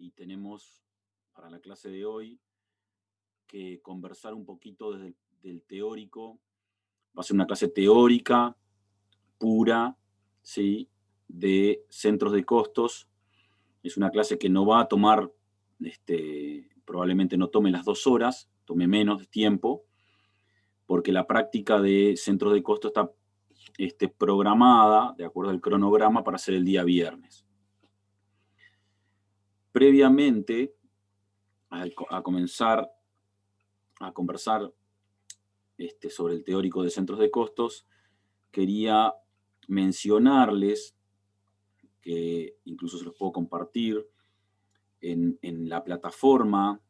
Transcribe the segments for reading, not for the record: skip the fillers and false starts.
y tenemos para la clase de hoy que conversar un poquito desde del teórico. Va a ser una clase teórica, pura, ¿sí? De centros de costos. Es una clase que no va a tomar, probablemente no tome las 2 horas, tome menos de tiempo, porque la práctica de centros de costo está programada, de acuerdo al cronograma, para hacer el día viernes. Previamente a comenzar a conversar sobre el teórico de centros de costos, quería mencionarles, que incluso se los puedo compartir, en la plataforma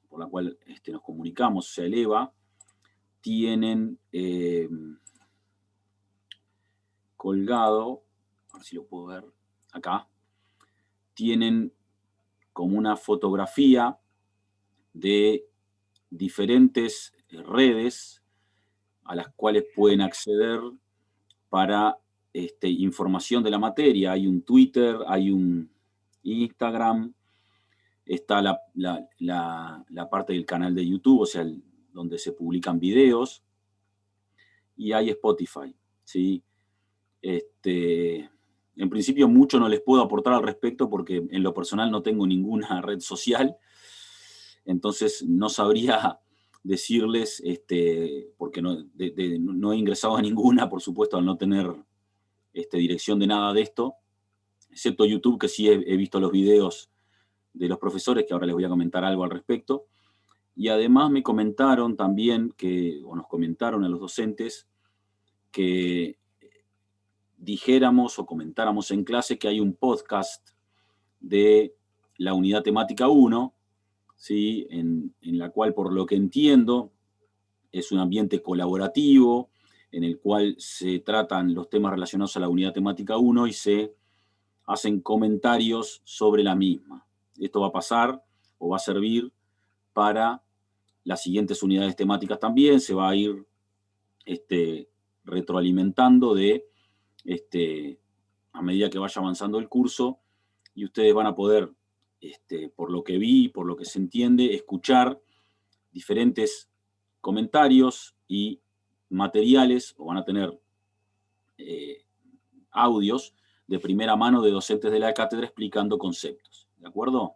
por la cual nos comunicamos, o sea, el EVA, tienen colgado, a ver si lo puedo ver acá, tienen como una fotografía de diferentes redes a las cuales pueden acceder para información de la materia. Hay un Twitter, hay un Instagram, está la parte del canal de YouTube, o sea, donde se publican videos, y hay Spotify, ¿sí? En principio mucho no les puedo aportar al respecto porque en lo personal no tengo ninguna red social, entonces no sabría decirles, porque no he ingresado a ninguna, por supuesto, al no tener dirección de nada de esto, excepto YouTube, que sí he visto los videos de los profesores, que ahora les voy a comentar algo al respecto. Y además me comentaron también, o nos comentaron a los docentes, que dijéramos o comentáramos en clase que hay un podcast de la unidad temática 1, ¿sí? en la cual, por lo que entiendo, es un ambiente colaborativo, en el cual se tratan los temas relacionados a la unidad temática 1 y se hacen comentarios sobre la misma. Esto va a pasar o va a servir para las siguientes unidades temáticas también, se va a ir retroalimentando a medida que vaya avanzando el curso, y ustedes van a poder, por lo que vi, por lo que se entiende, escuchar diferentes comentarios y materiales, o van a tener audios de primera mano de docentes de la cátedra explicando conceptos, ¿de acuerdo?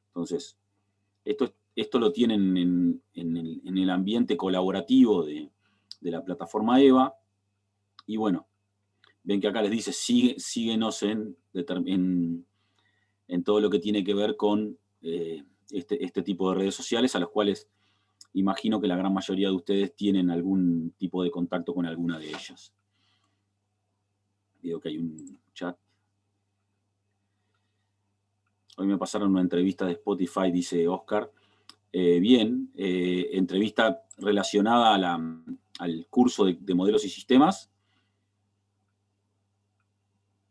Entonces, esto lo tienen en el ambiente colaborativo de la plataforma EVA, y bueno, ven que acá les dice, síguenos en todo lo que tiene que ver con este tipo de redes sociales, a los cuales imagino que la gran mayoría de ustedes tienen algún tipo de contacto con alguna de ellas. Veo que hay un chat. Hoy me pasaron una entrevista de Spotify, dice Oscar. Bien, entrevista relacionada al curso de modelos y sistemas.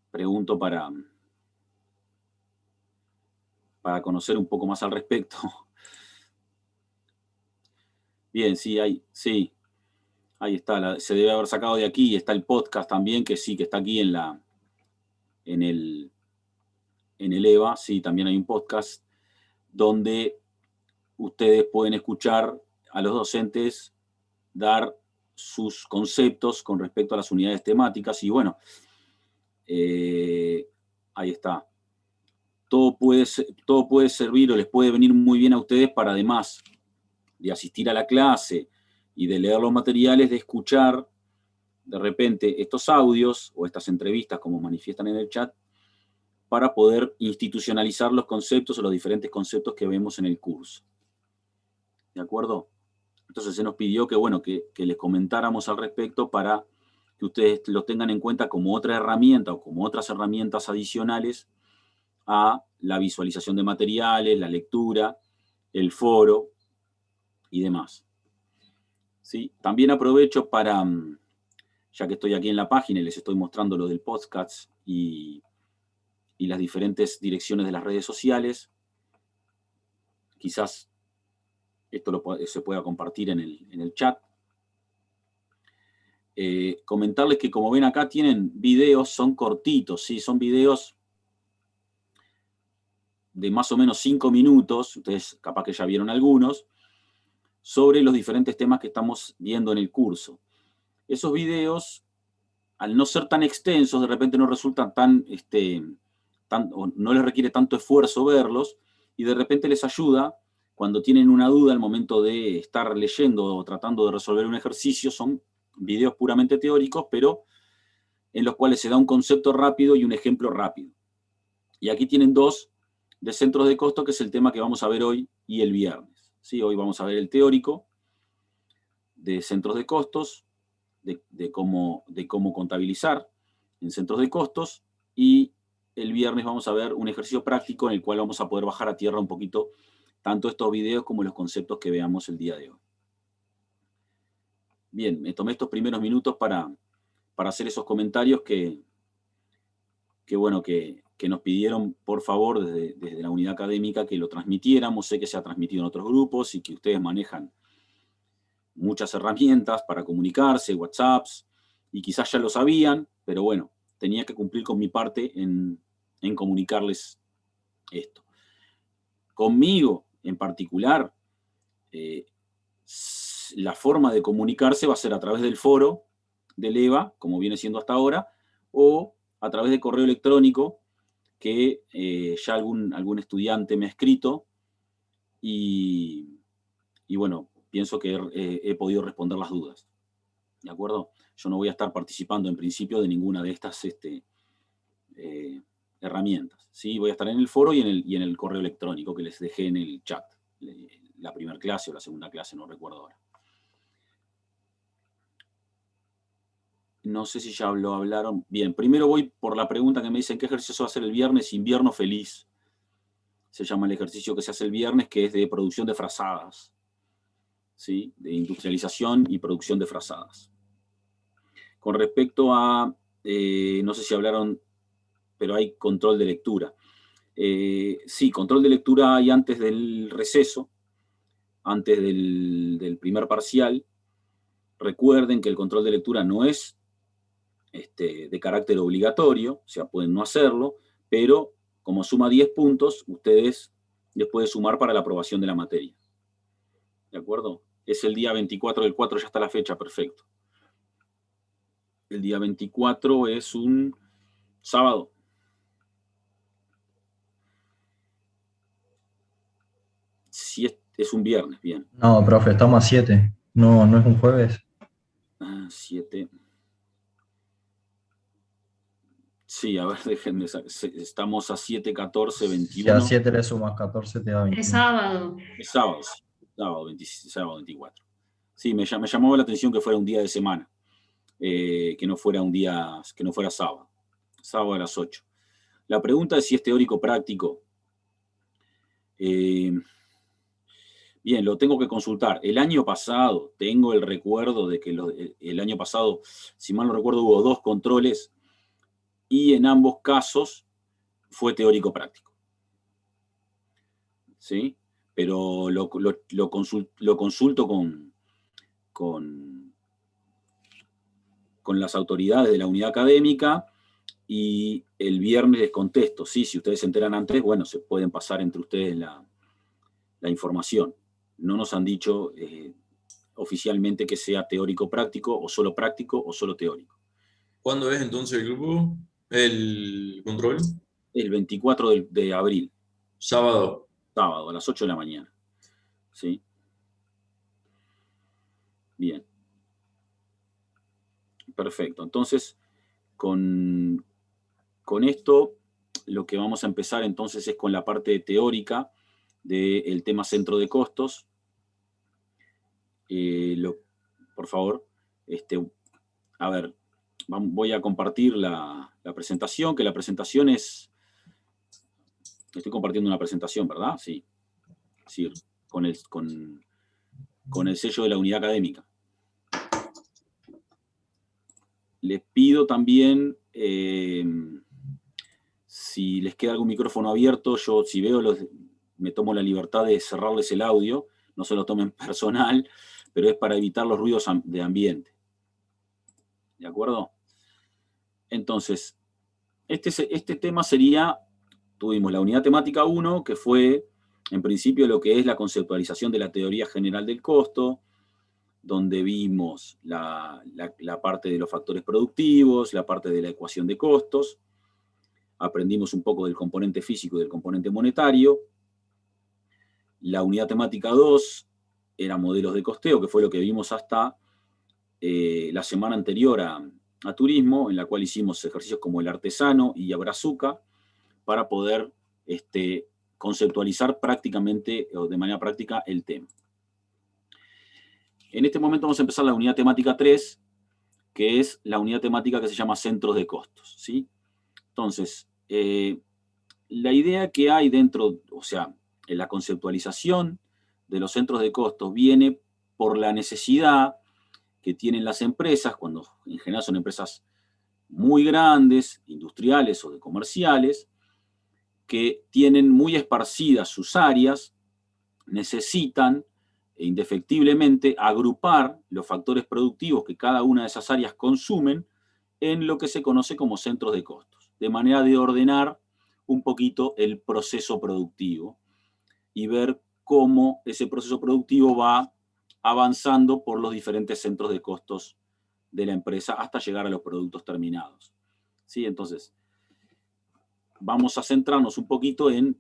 Pregunto para conocer un poco más al respecto. Bien, sí, ahí está, se debe haber sacado de aquí, está el podcast también, que sí, que está aquí en el EVA, sí, también hay un podcast donde ustedes pueden escuchar a los docentes dar sus conceptos con respecto a las unidades temáticas, y bueno, ahí está. Todo puede servir o les puede venir muy bien a ustedes para, además de asistir a la clase y de leer los materiales, de escuchar de repente estos audios o estas entrevistas, como manifiestan en el chat, para poder institucionalizar los conceptos o los diferentes conceptos que vemos en el curso. ¿De acuerdo? Entonces se nos pidió que, bueno, que les comentáramos al respecto para que ustedes lo tengan en cuenta como otra herramienta o como otras herramientas adicionales a la visualización de materiales, la lectura, el foro y demás. ¿Sí? También aprovecho para, ya que estoy aquí en la página y les estoy mostrando lo del podcast y las diferentes direcciones de las redes sociales, quizás esto se pueda compartir en el chat. Comentarles que, como ven acá, tienen videos, son cortitos, ¿sí? Son videos de más o menos 5 minutos, ustedes capaz que ya vieron algunos, sobre los diferentes temas que estamos viendo en el curso. Esos videos, al no ser tan extensos, de repente no resultan o no les requiere tanto esfuerzo verlos, y de repente les ayuda cuando tienen una duda al momento de estar leyendo o tratando de resolver un ejercicio. Son videos puramente teóricos, pero en los cuales se da un concepto rápido y un ejemplo rápido. Y aquí tienen 2 de centros de costo, que es el tema que vamos a ver hoy y el viernes. ¿Sí? Hoy vamos a ver el teórico de centros de costos, de cómo contabilizar en centros de costos, y el viernes vamos a ver un ejercicio práctico en el cual vamos a poder bajar a tierra un poquito tanto estos videos como los conceptos que veamos el día de hoy. Bien, me tomé estos primeros minutos para hacer esos comentarios que nos pidieron, por favor, desde la unidad académica, que lo transmitiéramos. Sé que se ha transmitido en otros grupos y que ustedes manejan muchas herramientas para comunicarse, WhatsApps, y quizás ya lo sabían, pero bueno, tenía que cumplir con mi parte en comunicarles esto. Conmigo, en particular, la forma de comunicarse va a ser a través del foro del EVA, como viene siendo hasta ahora, o a través de correo electrónico, que ya algún estudiante me ha escrito, y bueno, pienso que he podido responder las dudas. ¿De acuerdo? Yo no voy a estar participando en principio de ninguna de estas herramientas. ¿Sí? Voy a estar en el foro y en el correo electrónico que les dejé en el chat. La primera clase o la segunda clase, no recuerdo ahora. No sé si ya lo hablaron. Bien, primero voy por la pregunta que me dicen: ¿qué ejercicio se va a hacer el viernes? Invierno feliz. Se llama el ejercicio que se hace el viernes, que es de producción de frazadas. ¿Sí? De industrialización y producción de frazadas. Con respecto a, no sé si hablaron, pero hay control de lectura. Sí, control de lectura hay antes del receso, antes del primer parcial. Recuerden que el control de lectura no es de carácter obligatorio, o sea, pueden no hacerlo, pero como suma 10 puntos, ustedes les pueden sumar para la aprobación de la materia. ¿De acuerdo? Es el día 24 del 4, ya está la fecha, perfecto. El día 24 es un sábado. Si es un viernes, bien. No, profe, estamos a 7. No, no es un jueves. 7. Sí, a ver, déjenme. Estamos a 7, 14, Si a 21. 7 le sumas 14 te da Es 21. sábado. Es sábado, sí. Sábado 24. Sí, me llamaba la atención que fuera un día de semana. Que no fuera sábado. Sábado a las 8. La pregunta es si es teórico práctico. Bien, lo tengo que consultar. El año pasado, tengo el recuerdo de que el año pasado, si mal no recuerdo, hubo 2 controles, y en ambos casos fue teórico práctico. ¿Sí? Pero lo consulto con las autoridades de la unidad académica, y el viernes les contesto. Sí, si ustedes se enteran antes, bueno, se pueden pasar entre ustedes la información. No nos han dicho oficialmente que sea teórico práctico o solo teórico. ¿Cuándo es entonces el grupo? ¿El control? El 24 de abril. Sábado. Sábado, a las 8 de la mañana. ¿Sí? Bien. Perfecto. Entonces, con esto, lo que vamos a empezar entonces es con la parte teórica del tema centro de costos. Por favor, a ver, voy a compartir la presentación, que la presentación es... Estoy compartiendo una presentación, ¿verdad? Sí. Sí, con el sello de la unidad académica. Les pido también, si les queda algún micrófono abierto, yo si veo me tomo la libertad de cerrarles el audio, no se lo tomen personal, pero es para evitar los ruidos de ambiente. ¿De acuerdo? Entonces, este tema sería tuvimos la unidad temática 1, que fue, en principio, lo que es la conceptualización de la teoría general del costo, donde vimos la parte de los factores productivos, la parte de la ecuación de costos, aprendimos un poco del componente físico y del componente monetario. La unidad temática 2 era modelos de costeo, que fue lo que vimos hasta la semana anterior a turismo, en la cual hicimos ejercicios como el artesano y Abrazuca, para poder conceptualizar prácticamente, o de manera práctica, el tema. En este momento vamos a empezar la unidad temática 3, que es la unidad temática que se llama centros de costos, ¿sí? Entonces, la idea que hay dentro, o sea, en la conceptualización de los centros de costos viene por la necesidad que tienen las empresas, cuando en general son empresas muy grandes, industriales o de comerciales, que tienen muy esparcidas sus áreas, necesitan indefectiblemente agrupar los factores productivos que cada una de esas áreas consumen en lo que se conoce como centros de costos, de manera de ordenar un poquito el proceso productivo y ver cómo ese proceso productivo va avanzando por los diferentes centros de costos de la empresa hasta llegar a los productos terminados. ¿Sí? Entonces, vamos a centrarnos un poquito en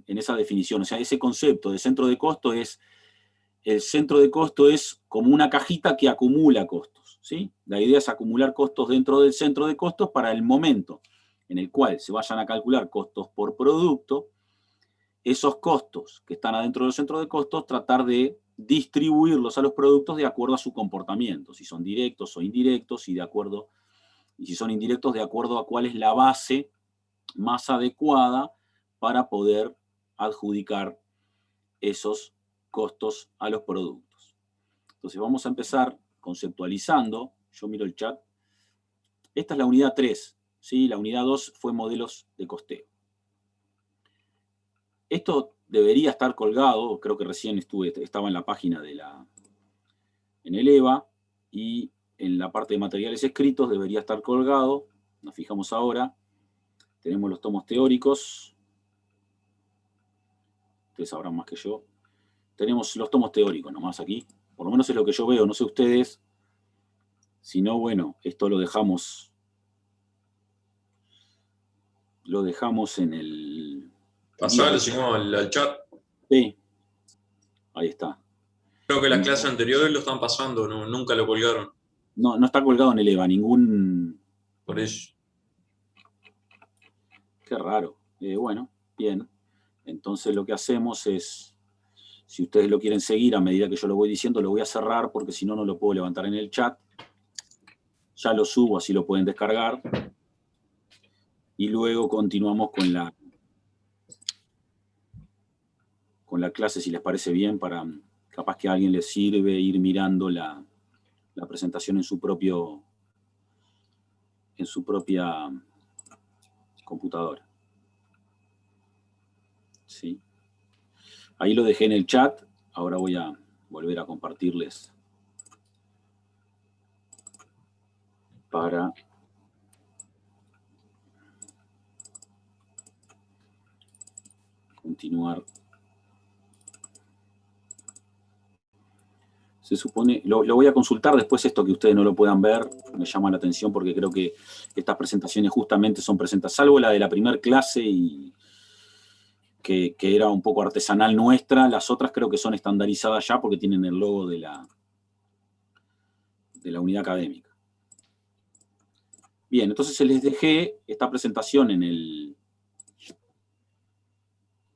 esa definición. O sea, ese concepto de centro de costo es, el centro de costo es como una cajita que acumula costos, ¿sí? La idea es acumular costos dentro del centro de costos para el momento en el cual se vayan a calcular costos por producto, esos costos que están adentro del centro de costos, tratar de distribuirlos a los productos de acuerdo a su comportamiento, si son directos o indirectos, y si son indirectos, de acuerdo a cuál es la base más adecuada para poder adjudicar esos costos a los productos. Entonces vamos a empezar conceptualizando. Yo miro el chat. Esta es la unidad 3, ¿sí? La unidad 2 fue modelos de costeo. Esto debería estar colgado, creo que recién estaba en la página en el EVA, y en la parte de materiales escritos debería estar colgado. Nos fijamos ahora. Tenemos los tomos teóricos. Ustedes sabrán más que yo. Tenemos los tomos teóricos nomás aquí. Por lo menos es lo que yo veo, no sé ustedes. Si no, bueno, esto lo dejamos en el... Pasalo, si no, al chat. Sí, ahí está. Creo que las clases anteriores lo están pasando, no, nunca lo colgaron. No está colgado en el EVA, ningún... Por eso. Qué raro. Bueno, bien. Entonces lo que hacemos es, si ustedes lo quieren seguir a medida que yo lo voy diciendo, lo voy a cerrar porque si no, no lo puedo levantar en el chat. Ya lo subo, así lo pueden descargar. Y luego continuamos con la clase, si les parece bien, para capaz que a alguien les sirve ir mirando la presentación en su propia computadora. ¿Sí? Ahí lo dejé en el chat. Ahora voy a volver a compartirles para continuar. Se supone, lo voy a consultar después, esto que ustedes no lo puedan ver, me llama la atención porque creo que estas presentaciones justamente son presentadas, salvo la de la primera clase y que era un poco artesanal nuestra, las otras creo que son estandarizadas ya porque tienen el logo de la unidad académica. Bien, entonces les dejé esta presentación en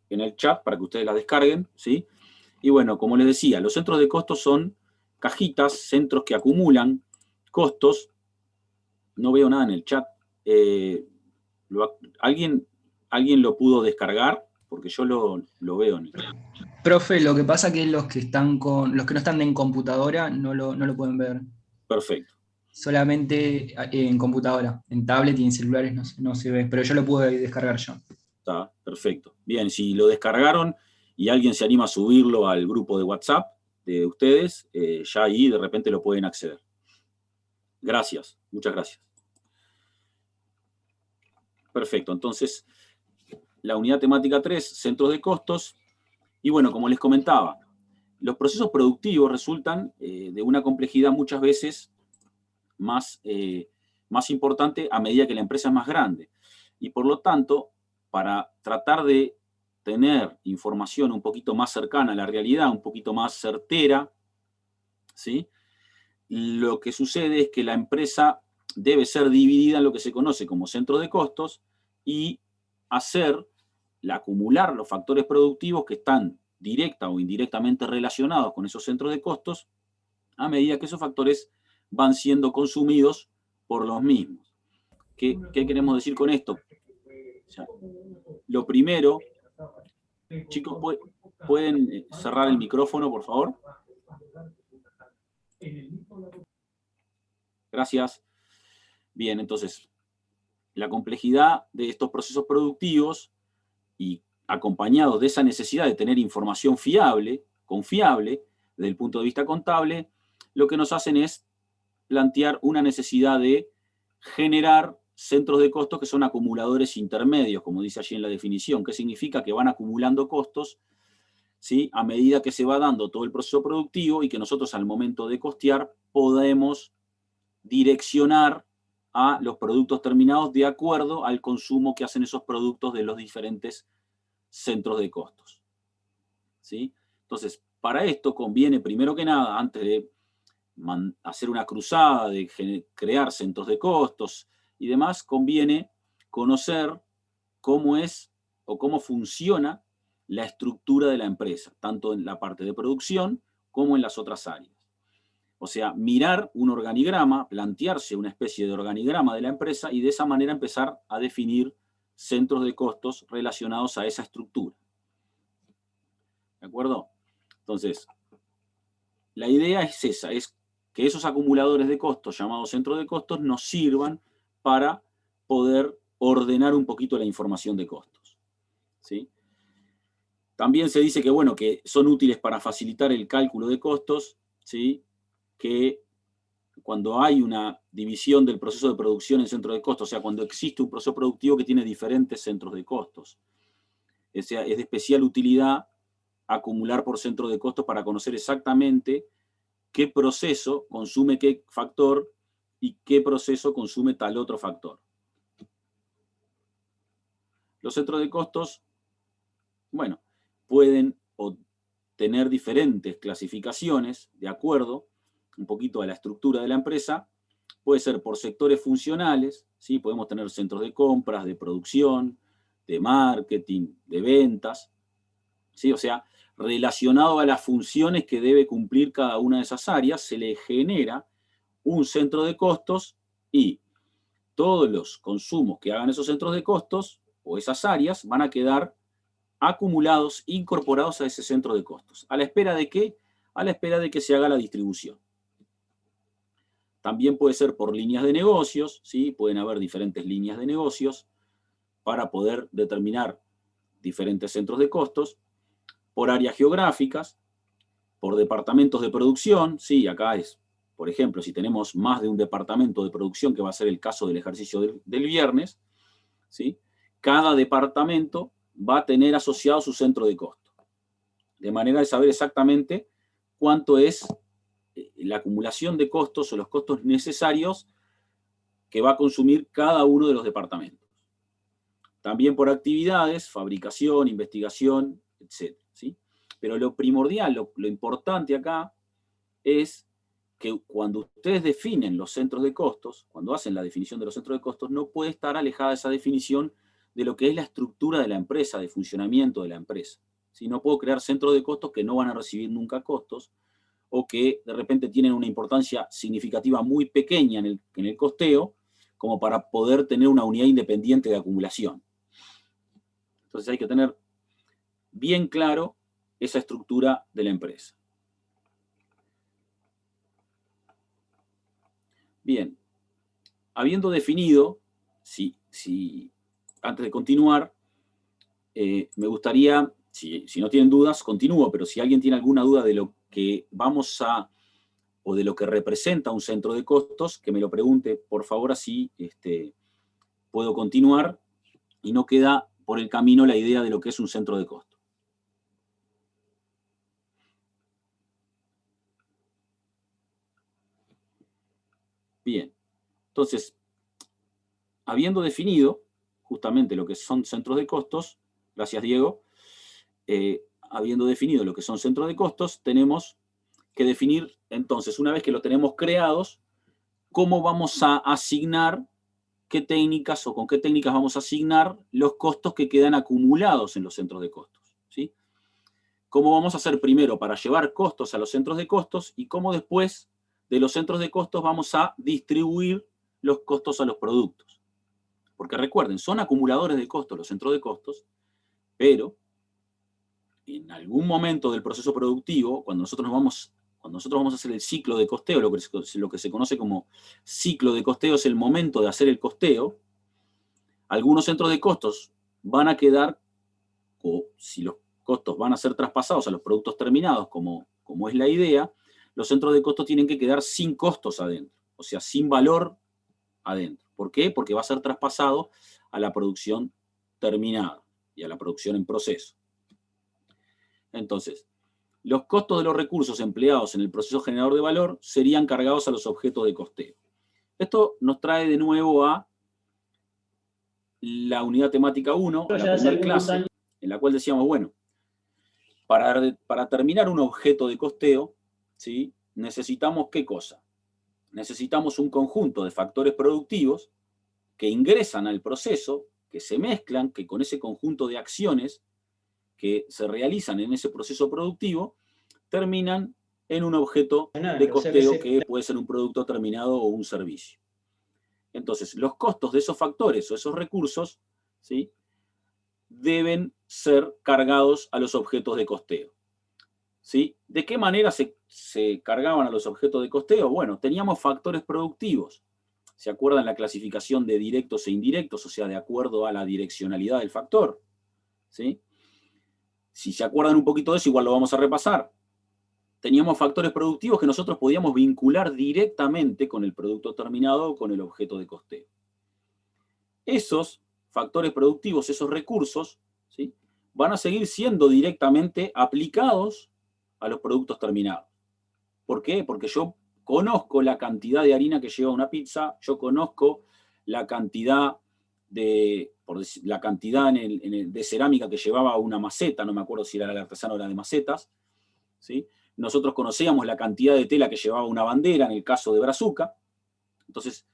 el chat para que ustedes la descarguen, ¿sí? Y bueno, como les decía, los centros de costos son cajitas, centros que acumulan costos. No veo nada en el chat. ¿Alguien lo pudo descargar? Porque yo lo veo en el chat. Profe, lo que pasa es que los que no están en computadora no lo pueden ver. Perfecto. Solamente en computadora. En tablet y en celulares no se ve, pero yo lo pude descargar yo. Está, perfecto. Bien, si lo descargaron y alguien se anima a subirlo al grupo de WhatsApp de ustedes, ya ahí de repente lo pueden acceder. Gracias, muchas gracias. Perfecto, entonces la unidad temática 3, centros de costos, y bueno, como les comentaba, los procesos productivos resultan de una complejidad muchas veces más importante a medida que la empresa es más grande. Y por lo tanto, para tratar de tener información un poquito más cercana a la realidad, un poquito más certera, ¿sí? Lo que sucede es que la empresa debe ser dividida en lo que se conoce como centros de costos y acumular los factores productivos que están directa o indirectamente relacionados con esos centros de costos a medida que esos factores van siendo consumidos por los mismos. ¿Qué queremos decir con esto? O sea, lo primero, chicos, ¿pueden cerrar el micrófono, por favor? Gracias. Bien, entonces, la complejidad de estos procesos productivos y acompañados de esa necesidad de tener información fiable, confiable, desde el punto de vista contable, lo que nos hacen es plantear una necesidad de generar centros de costos que son acumuladores intermedios, como dice allí en la definición, que significa que van acumulando costos, ¿sí?, a medida que se va dando todo el proceso productivo y que nosotros al momento de costear podemos direccionar a los productos terminados de acuerdo al consumo que hacen esos productos de los diferentes centros de costos, ¿sí? Entonces, para esto conviene, primero que nada, antes de hacer una cruzada de crear centros de costos y demás, conviene conocer cómo es o cómo funciona la estructura de la empresa, tanto en la parte de producción como en las otras áreas. O sea, mirar un organigrama, plantearse una especie de organigrama de la empresa y de esa manera empezar a definir centros de costos relacionados a esa estructura. ¿De acuerdo? Entonces, la idea es esa, es que esos acumuladores de costos, llamados centros de costos, nos sirvan para poder ordenar un poquito la información de costos, ¿sí? También se dice que, bueno, que son útiles para facilitar el cálculo de costos, ¿sí?, que cuando hay una división del proceso de producción en centros de costos, o sea, cuando existe un proceso productivo que tiene diferentes centros de costos, o sea, es de especial utilidad acumular por centro de costos para conocer exactamente qué proceso consume qué factor y qué proceso consume tal otro factor. Los centros de costos, bueno, pueden tener diferentes clasificaciones de acuerdo un poquito a la estructura de la empresa. Puede ser por sectores funcionales, ¿sí? Podemos tener centros de compras, de producción, de marketing, de ventas, ¿sí? O sea, relacionado a las funciones que debe cumplir cada una de esas áreas, se le genera un centro de costos y todos los consumos que hagan esos centros de costos o esas áreas van a quedar acumulados, incorporados a ese centro de costos. ¿A la espera de qué? A la espera de que se haga la distribución. También puede ser por líneas de negocios, ¿sí? Pueden haber diferentes líneas de negocios para poder determinar diferentes centros de costos, por áreas geográficas, por departamentos de producción, ¿sí? Acá es, por ejemplo, si tenemos más de un departamento de producción, que va a ser el caso del ejercicio del viernes, ¿sí?, cada departamento va a tener asociado su centro de costo, de manera de saber exactamente cuánto es la acumulación de costos o los costos necesarios que va a consumir cada uno de los departamentos. También por actividades, fabricación, investigación, etc., ¿sí? Pero lo primordial, lo importante acá es que cuando ustedes definen los centros de costos, cuando hacen la definición de los centros de costos, no puede estar alejada esa definición de lo que es la estructura de la empresa, de funcionamiento de la empresa. ¿Sí? No puedo crear centros de costos que no van a recibir nunca costos, o que de repente tienen una importancia significativa muy pequeña en el costeo, como para poder tener una unidad independiente de acumulación. Entonces hay que tener bien claro esa estructura de la empresa. Bien, habiendo definido, antes de continuar, me gustaría, si no tienen dudas, continúo, pero si alguien tiene alguna duda de lo que o de lo que representa un centro de costos, que me lo pregunte, por favor, así puedo continuar y no queda por el camino la idea de lo que es un centro de costo. Bien, entonces, habiendo definido justamente lo que son centros de costos, gracias Diego, habiendo definido lo que son centros de costos, tenemos que definir entonces, una vez que lo tenemos creados, cómo vamos a asignar, qué técnicas o con qué técnicas vamos a asignar los costos que quedan acumulados en los centros de costos, ¿sí? Cómo vamos a hacer primero para llevar costos a los centros de costos y cómo después de los centros de costos vamos a distribuir los costos a los productos. Porque recuerden, son acumuladores de costos los centros de costos, pero en algún momento del proceso productivo, cuando nosotros vamos a hacer el ciclo de costeo, lo que se conoce como ciclo de costeo es el momento de hacer el costeo, algunos centros de costos van a quedar, o si los costos van a ser traspasados a los productos terminados, como es la idea, los centros de costos tienen que quedar sin costos adentro, o sea, sin valor adentro. ¿Por qué? Porque va a ser traspasado a la producción terminada y a la producción en proceso. Entonces, los costos de los recursos empleados en el proceso generador de valor serían cargados a los objetos de costeo. Esto nos trae de nuevo a la unidad temática 1, a la primera clase, en la cual decíamos, bueno, para terminar un objeto de costeo, ¿sí? Necesitamos ¿qué cosa? Necesitamos un conjunto de factores productivos que ingresan al proceso, que se mezclan, que con ese conjunto de acciones que se realizan en ese proceso productivo, terminan en un objeto de costeo que puede ser un producto terminado o un servicio. Entonces, los costos de esos factores o esos recursos, ¿sí? Deben ser cargados a los objetos de costeo, ¿sí? ¿De qué manera se cargaban a los objetos de costeo? Bueno, teníamos factores productivos. ¿Se acuerdan la clasificación de directos e indirectos? O sea, de acuerdo a la direccionalidad del factor, ¿sí? Si se acuerdan un poquito de eso, igual lo vamos a repasar. Teníamos factores productivos que nosotros podíamos vincular directamente con el producto terminado o con el objeto de costeo. Esos factores productivos, esos recursos, ¿sí? Van a seguir siendo directamente aplicados a los productos terminados. ¿Por qué? Porque yo conozco la cantidad de harina que lleva una pizza, yo conozco la cantidad de cerámica que llevaba una maceta, no me acuerdo si era el artesano o era de macetas, ¿sí? Nosotros conocíamos la cantidad de tela que llevaba una bandera en el caso de Brazuca. Entonces,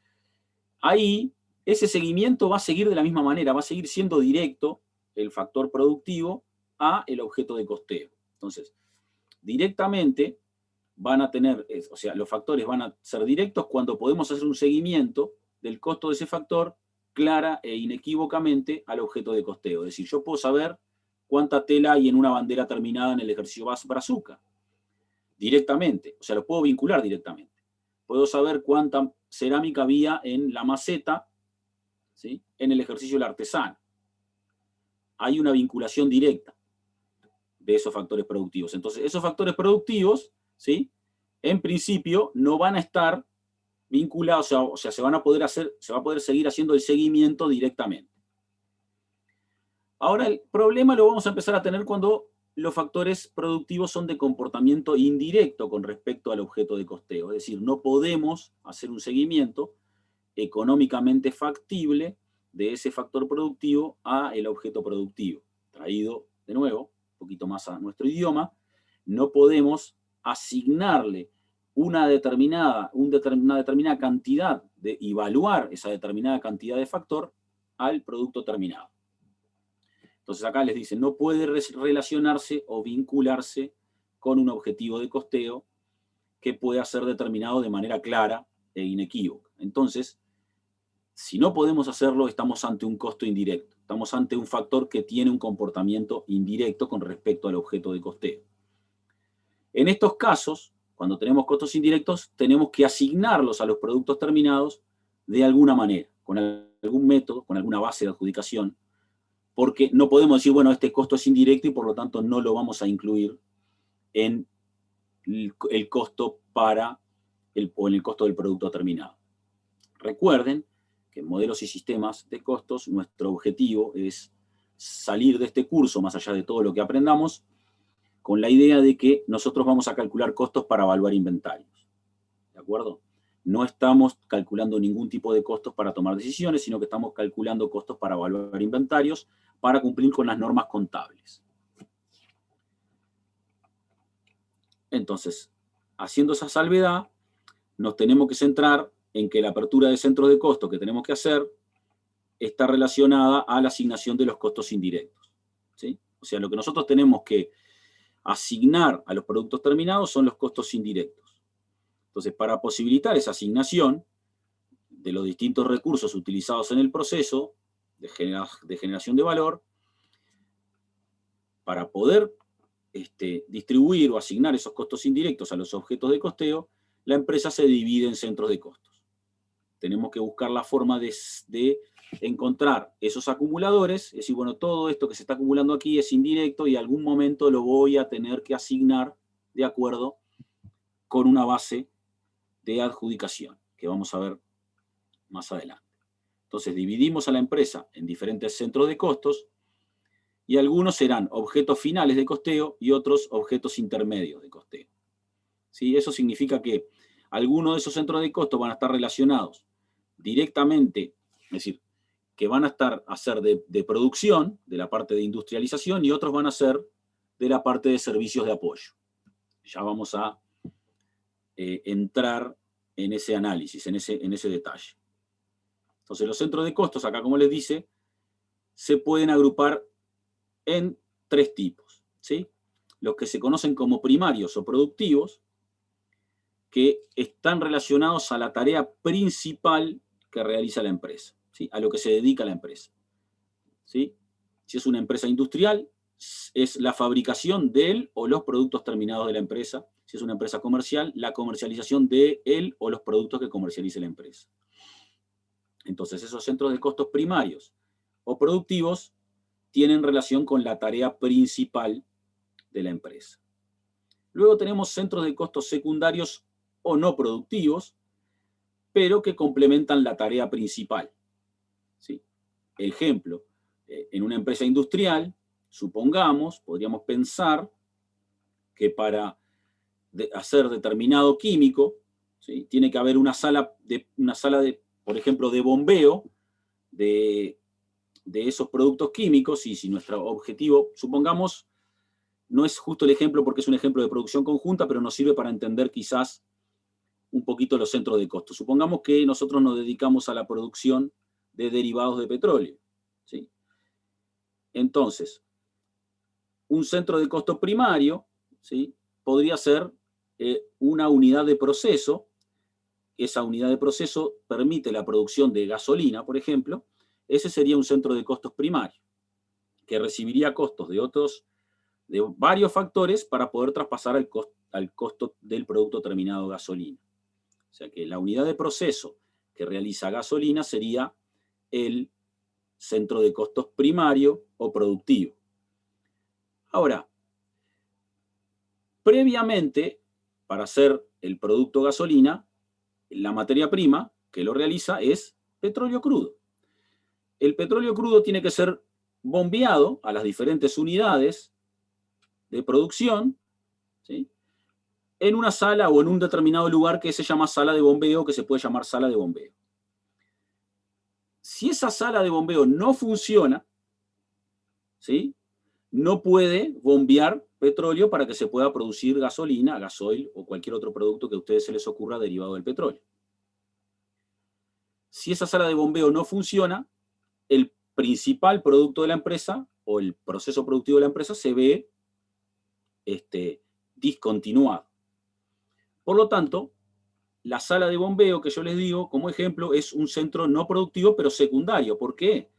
ahí ese seguimiento va a seguir de la misma manera, va a seguir siendo directo el factor productivo a el objeto de costeo. Entonces, directamente van a tener, o sea, los factores van a ser directos cuando podemos hacer un seguimiento del costo de ese factor clara e inequívocamente al objeto de costeo. Es decir, yo puedo saber cuánta tela hay en una bandera terminada en el ejercicio Brazuca. Directamente, o sea, lo puedo vincular directamente. Puedo saber cuánta cerámica había en la maceta, ¿sí? En el ejercicio del artesano. Hay una vinculación directa de esos factores productivos. Entonces, esos factores productivos, ¿sí? En principio, no van a estar vinculados, o sea, se va a poder seguir haciendo el seguimiento directamente. Ahora, el problema lo vamos a empezar a tener cuando los factores productivos son de comportamiento indirecto con respecto al objeto de costeo. Es decir, no podemos hacer un seguimiento económicamente factible de ese factor productivo a el objeto productivo. Traído, de nuevo, un poquito más a nuestro idioma, no podemos asignarle una determinada cantidad, evaluar esa determinada cantidad de factor al producto terminado. Entonces acá les dicen, no puede relacionarse o vincularse con un objetivo de costeo que pueda ser determinado de manera clara e inequívoca. Entonces, si no podemos hacerlo, estamos ante un costo indirecto. Estamos ante un factor que tiene un comportamiento indirecto con respecto al objeto de costeo. En estos casos, cuando tenemos costos indirectos, tenemos que asignarlos a los productos terminados de alguna manera, con algún método, con alguna base de adjudicación, porque no podemos decir, bueno, este costo es indirecto y por lo tanto no lo vamos a incluir en el costo o en el costo del producto terminado. Recuerden que en modelos y sistemas de costos nuestro objetivo es salir de este curso, más allá de todo lo que aprendamos, con la idea de que nosotros vamos a calcular costos para evaluar inventarios. ¿De acuerdo? No estamos calculando ningún tipo de costos para tomar decisiones, sino que estamos calculando costos para evaluar inventarios para cumplir con las normas contables. Entonces, haciendo esa salvedad, nos tenemos que centrar en que la apertura de centros de costo que tenemos que hacer está relacionada a la asignación de los costos indirectos, ¿sí? O sea, lo que nosotros tenemos que asignar a los productos terminados son los costos indirectos. Entonces, para posibilitar esa asignación de los distintos recursos utilizados en el proceso de generación de valor, para poder distribuir o asignar esos costos indirectos a los objetos de costeo, la empresa se divide en centros de costos. Tenemos que buscar la forma de encontrar esos acumuladores, es decir, bueno, todo esto que se está acumulando aquí es indirecto y en algún momento lo voy a tener que asignar de acuerdo con una base de adjudicación, que vamos a ver más adelante. Entonces dividimos a la empresa en diferentes centros de costos y algunos serán objetos finales de costeo y otros objetos intermedios de costeo. ¿Sí? Eso significa que algunos de esos centros de costos van a estar relacionados directamente, es decir, que van a ser de producción, de la parte de industrialización, y otros van a ser de la parte de servicios de apoyo. Ya vamos a entrar en ese análisis, en ese detalle. Entonces, los centros de costos, acá como les dice, se pueden agrupar en tres tipos, ¿sí? Los que se conocen como primarios o productivos, que están relacionados a la tarea principal que realiza la empresa, ¿sí? A lo que se dedica la empresa, ¿sí? Si es una empresa industrial, es la fabricación de él o los productos terminados de la empresa. Si es una empresa comercial, la comercialización de él o los productos que comercialice la empresa. Entonces, esos centros de costos primarios o productivos tienen relación con la tarea principal de la empresa. Luego tenemos centros de costos secundarios o no productivos, pero que complementan la tarea principal, ¿sí? Ejemplo, en una empresa industrial, supongamos, podríamos pensar que para hacer determinado químico, ¿sí? Tiene que haber una sala de, por ejemplo, de bombeo de esos productos químicos, y si nuestro objetivo, supongamos, no es justo el ejemplo porque es un ejemplo de producción conjunta, pero nos sirve para entender quizás un poquito los centros de costos. Supongamos que nosotros nos dedicamos a la producción de derivados de petróleo, ¿sí? Entonces, un centro de costo primario, ¿sí? Podría ser una unidad de proceso. Esa unidad de proceso permite la producción de gasolina, por ejemplo. Ese sería un centro de costos primario, que recibiría costos de varios factores para poder traspasar al costo del producto terminado gasolina. O sea que la unidad de proceso que realiza gasolina sería el centro de costos primario o productivo. Ahora, previamente, para hacer el producto gasolina, la materia prima que lo realiza es petróleo crudo. El petróleo crudo tiene que ser bombeado a las diferentes unidades de producción, ¿sí? En una sala o en un determinado lugar que se llama sala de bombeo, que se puede llamar sala de bombeo. Si esa sala de bombeo no funciona, ¿sí? No puede bombear petróleo para que se pueda producir gasolina, gasoil o cualquier otro producto que a ustedes se les ocurra derivado del petróleo. Si esa sala de bombeo no funciona, el principal producto de la empresa o el proceso productivo de la empresa se ve discontinuado. Por lo tanto, la sala de bombeo que yo les digo como ejemplo es un centro no productivo pero secundario. ¿Por qué?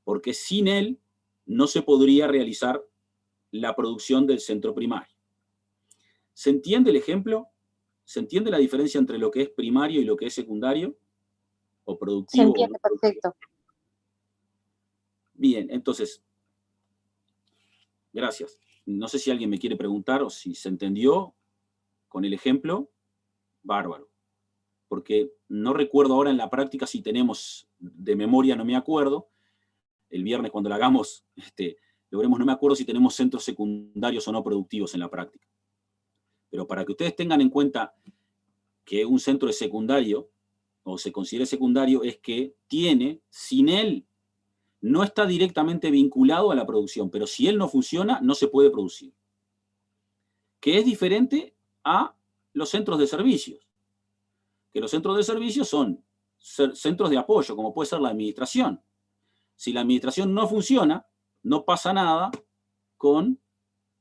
Porque sin él no se podría realizar la producción del centro primario. ¿Se entiende el ejemplo? ¿Se entiende la diferencia entre lo que es primario y lo que es secundario? ¿O productivo? Se entiende perfecto. Bien, entonces, gracias. No sé si alguien me quiere preguntar o si se entendió con el ejemplo. Bárbaro. porque no recuerdo ahora en la práctica si tenemos, de memoria no me acuerdo, el viernes cuando lo hagamos, lo veremos, no me acuerdo si tenemos centros secundarios o no productivos en la práctica. Pero para que ustedes tengan en cuenta que un centro es secundario, o se considere secundario, es que tiene, sin él, no está directamente vinculado a la producción, pero si él no funciona, no se puede producir. Que es diferente a los centros de servicios. Que los centros de servicios son centros de apoyo, como puede ser la administración. Si la administración no funciona, no pasa nada con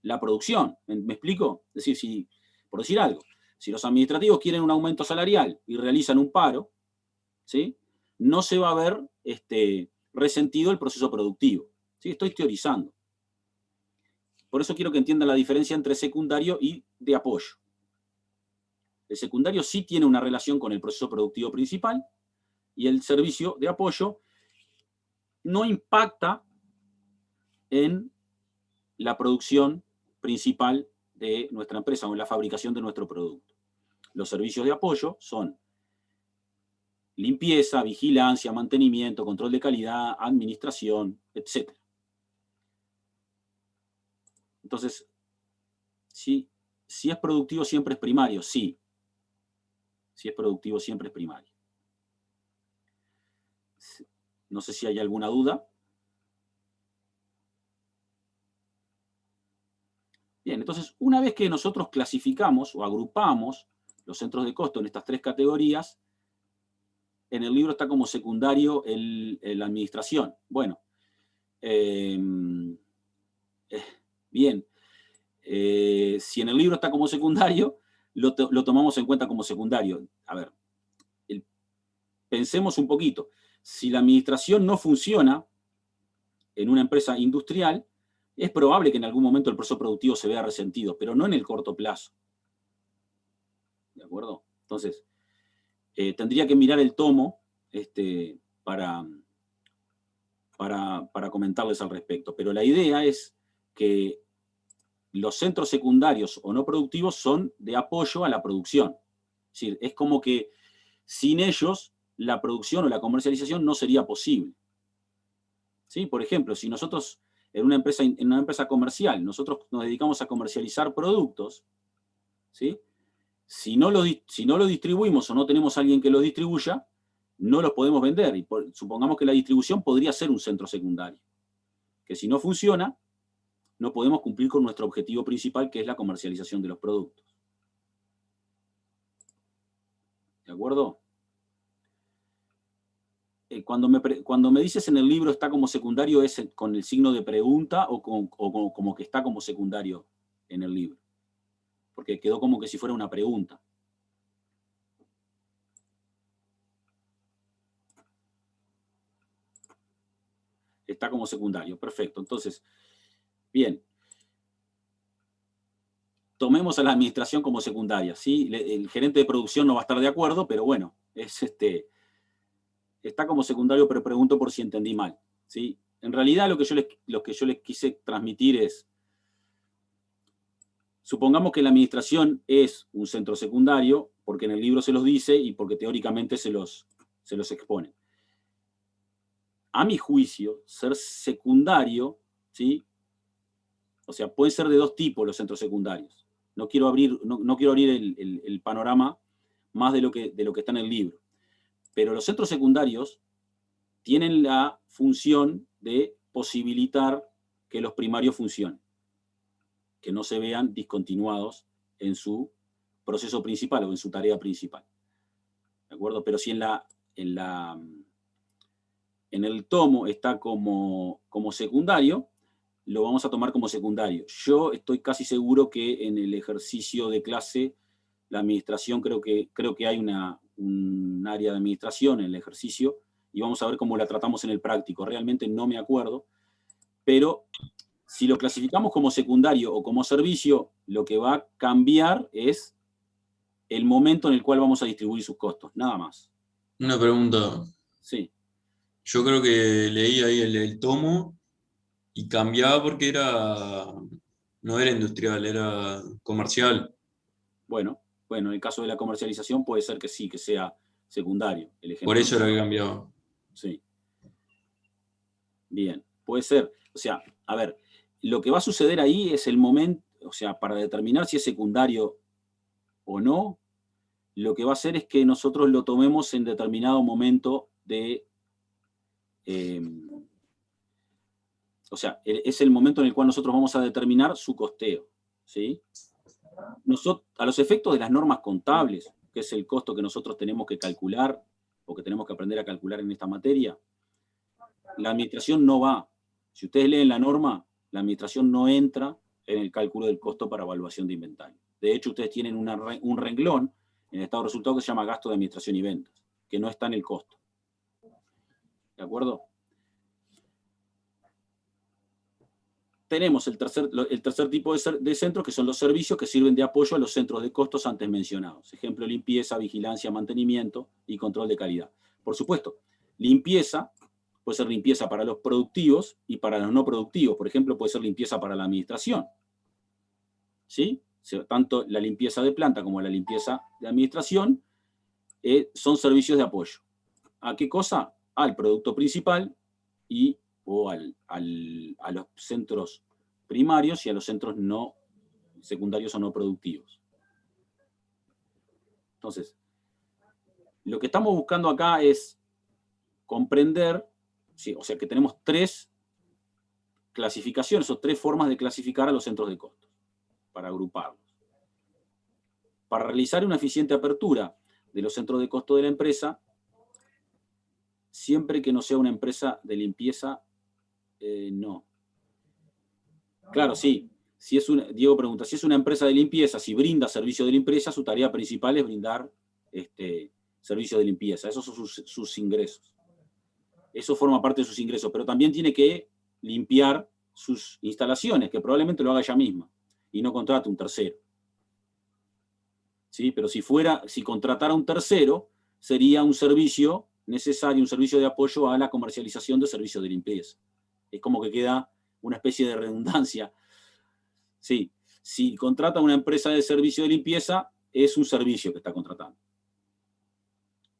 la producción. ¿Me explico? Es decir, por decir algo, si los administrativos quieren un aumento salarial y realizan un paro, ¿sí?, no se va a ver resentido el proceso productivo. ¿Sí? Estoy teorizando. Por eso quiero que entiendan la diferencia entre secundario y de apoyo. El secundario sí tiene una relación con el proceso productivo principal y el servicio de apoyo no impacta en la producción principal de nuestra empresa o en la fabricación de nuestro producto. Los servicios de apoyo son limpieza, vigilancia, mantenimiento, control de calidad, administración, etc. Entonces, si es productivo siempre es primario, sí. Si es productivo siempre es primario. No sé si hay alguna duda. Bien, entonces, una vez que nosotros clasificamos o agrupamos los centros de costo en estas tres categorías, en el libro está como secundario la administración. Bueno, bien, si en el libro está como secundario, lo tomamos en cuenta como secundario. A ver, pensemos un poquito. Si la administración no funciona en una empresa industrial, es probable que en algún momento el proceso productivo se vea resentido, pero no en el corto plazo. ¿De acuerdo? Entonces, tendría que mirar el tomo para comentarles al respecto. Pero la idea es que los centros secundarios o no productivos son de apoyo a la producción. Es decir, es como que sin ellos la producción o la comercialización no sería posible. ¿Sí? Por ejemplo, si nosotros en una empresa comercial, nosotros nos dedicamos a comercializar productos, ¿sí?, si no lo distribuimos o no tenemos a alguien que los distribuya, no los podemos vender. Y supongamos que la distribución podría ser un centro secundario. Que si no funciona, no podemos cumplir con nuestro objetivo principal, que es la comercialización de los productos. ¿De acuerdo? Cuando me dices en el libro está como secundario, ¿es con el signo de pregunta o como que está como secundario en el libro? Porque quedó como que si fuera una pregunta. Está como secundario, perfecto. Entonces, bien. Tomemos a la administración como secundaria, ¿sí? El gerente de producción no va a estar de acuerdo, pero bueno, está como secundario, pero pregunto por si entendí mal, ¿sí? En realidad lo que yo les quise transmitir es, supongamos que la administración es un centro secundario, porque en el libro se los dice y porque teóricamente se los expone. A mi juicio, ser secundario, ¿sí? O sea, pueden ser de dos tipos los centros secundarios. No quiero abrir el panorama más de lo que está en el libro. Pero los centros secundarios tienen la función de posibilitar que los primarios funcionen, que no se vean discontinuados en su proceso principal o en su tarea principal. ¿De acuerdo? Pero si en el tomo está como secundario, lo vamos a tomar como secundario. Yo estoy casi seguro que en el ejercicio de clase, la administración, creo que hay un área de administración en el ejercicio, y vamos a ver cómo la tratamos en el práctico. Realmente no me acuerdo, pero si lo clasificamos como secundario o como servicio, lo que va a cambiar es el momento en el cual vamos a distribuir sus costos, nada más. Una pregunta. Sí. Yo creo que leí ahí el tomo y cambiaba porque no era industrial, era comercial. Bueno, en el caso de la comercialización puede ser que sí, que sea secundario. El ejemplo. Por eso era que cambiaba. Sí. Bien, puede ser. O sea, a ver, lo que va a suceder ahí es el momento, o sea, para determinar si es secundario o no, lo que va a hacer es que nosotros lo tomemos en determinado momento de... o sea, es el momento en el cual nosotros vamos a determinar su costeo, ¿sí? A los efectos de las normas contables, que es el costo que nosotros tenemos que calcular, o que tenemos que aprender a calcular en esta materia, la administración no va. Si ustedes leen la norma, la administración no entra en el cálculo del costo para evaluación de inventario. De hecho, ustedes tienen un renglón en el estado de resultados que se llama gasto de administración y ventas, que no está en el costo. ¿De acuerdo? Tenemos el tercer tipo de centros, que son los servicios que sirven de apoyo a los centros de costos antes mencionados. Ejemplo, limpieza, vigilancia, mantenimiento y control de calidad. Por supuesto, limpieza puede ser limpieza para los productivos y para los no productivos. Por ejemplo, puede ser limpieza para la administración. ¿Sí? Tanto la limpieza de planta como la limpieza de administración son servicios de apoyo. ¿A qué cosa? Al producto principal o a los centros primarios y a los centros no secundarios o no productivos. Entonces, lo que estamos buscando acá es comprender, ¿sí? O sea que tenemos 3 clasificaciones o 3 formas de clasificar a los centros de costos, para agruparlos. Para realizar una eficiente apertura de los centros de costo de la empresa, siempre que no sea una empresa de limpieza, no. Claro, sí. Diego pregunta, si es una empresa de limpieza, si brinda servicio de limpieza, su tarea principal es brindar servicio de limpieza. Esos son sus ingresos. Eso forma parte de sus ingresos, pero también tiene que limpiar sus instalaciones, que probablemente lo haga ella misma, y no contrate un tercero. ¿Sí? Pero si contratara un tercero, sería un servicio necesario, un servicio de apoyo a la comercialización de servicios de limpieza. Es como que queda una especie de redundancia. Sí, si contrata una empresa de servicio de limpieza, es un servicio que está contratando.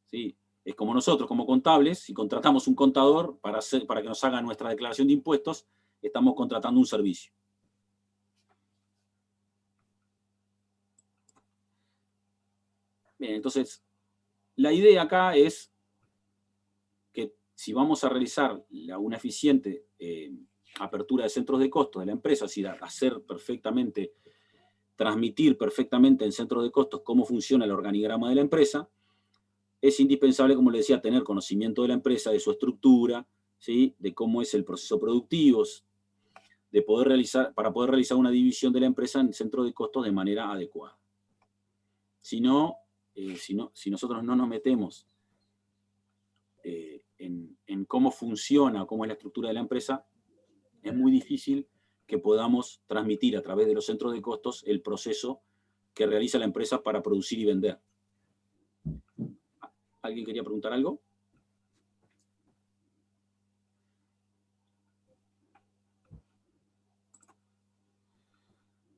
¿Sí? Es como nosotros, como contables, si contratamos un contador para que nos haga nuestra declaración de impuestos, estamos contratando un servicio. Bien, entonces, la idea acá es que si vamos a realizar una eficiente apertura de centros de costos de la empresa, es decir, transmitir perfectamente en centros de costos cómo funciona el organigrama de la empresa, es indispensable, como les decía, tener conocimiento de la empresa, de su estructura, ¿sí? De cómo es el proceso productivo, para poder realizar una división de la empresa en centros de costos de manera adecuada. Si nosotros no nos metemos en cómo funciona, cómo es la estructura de la empresa, es muy difícil que podamos transmitir a través de los centros de costos el proceso que realiza la empresa para producir y vender. ¿Alguien quería preguntar algo?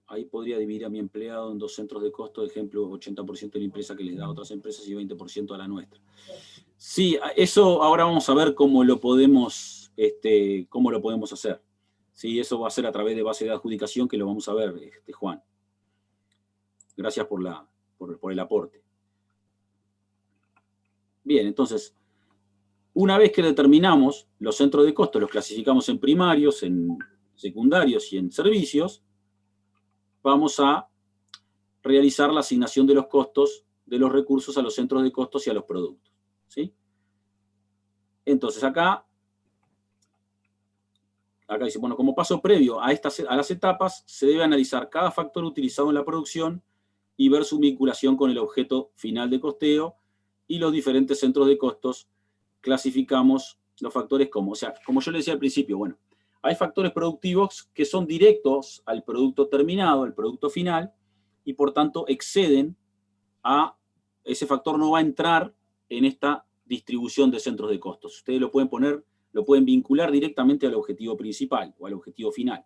Ahí podría dividir a mi empleado en 2 centros de costo, ejemplo, 80% de la empresa que les da a otras empresas y 20% a la nuestra. Sí, eso ahora vamos a ver cómo lo podemos hacer. Sí, eso va a ser a través de base de adjudicación, que lo vamos a ver, Juan. Gracias por el aporte. Bien, entonces, una vez que determinamos los centros de costo, los clasificamos en primarios, en secundarios y en servicios, vamos a realizar la asignación de los costos de los recursos a los centros de costos y a los productos. ¿Sí? Entonces acá dice, bueno, como paso previo a las etapas, se debe analizar cada factor utilizado en la producción y ver su vinculación con el objeto final de costeo y los diferentes centros de costos. Clasificamos los factores como yo le decía al principio, bueno, hay factores productivos que son directos al producto terminado, al producto final, y por tanto exceden ese factor no va a entrar en esta distribución de centros de costos. Ustedes lo pueden vincular directamente al objetivo principal o al objetivo final.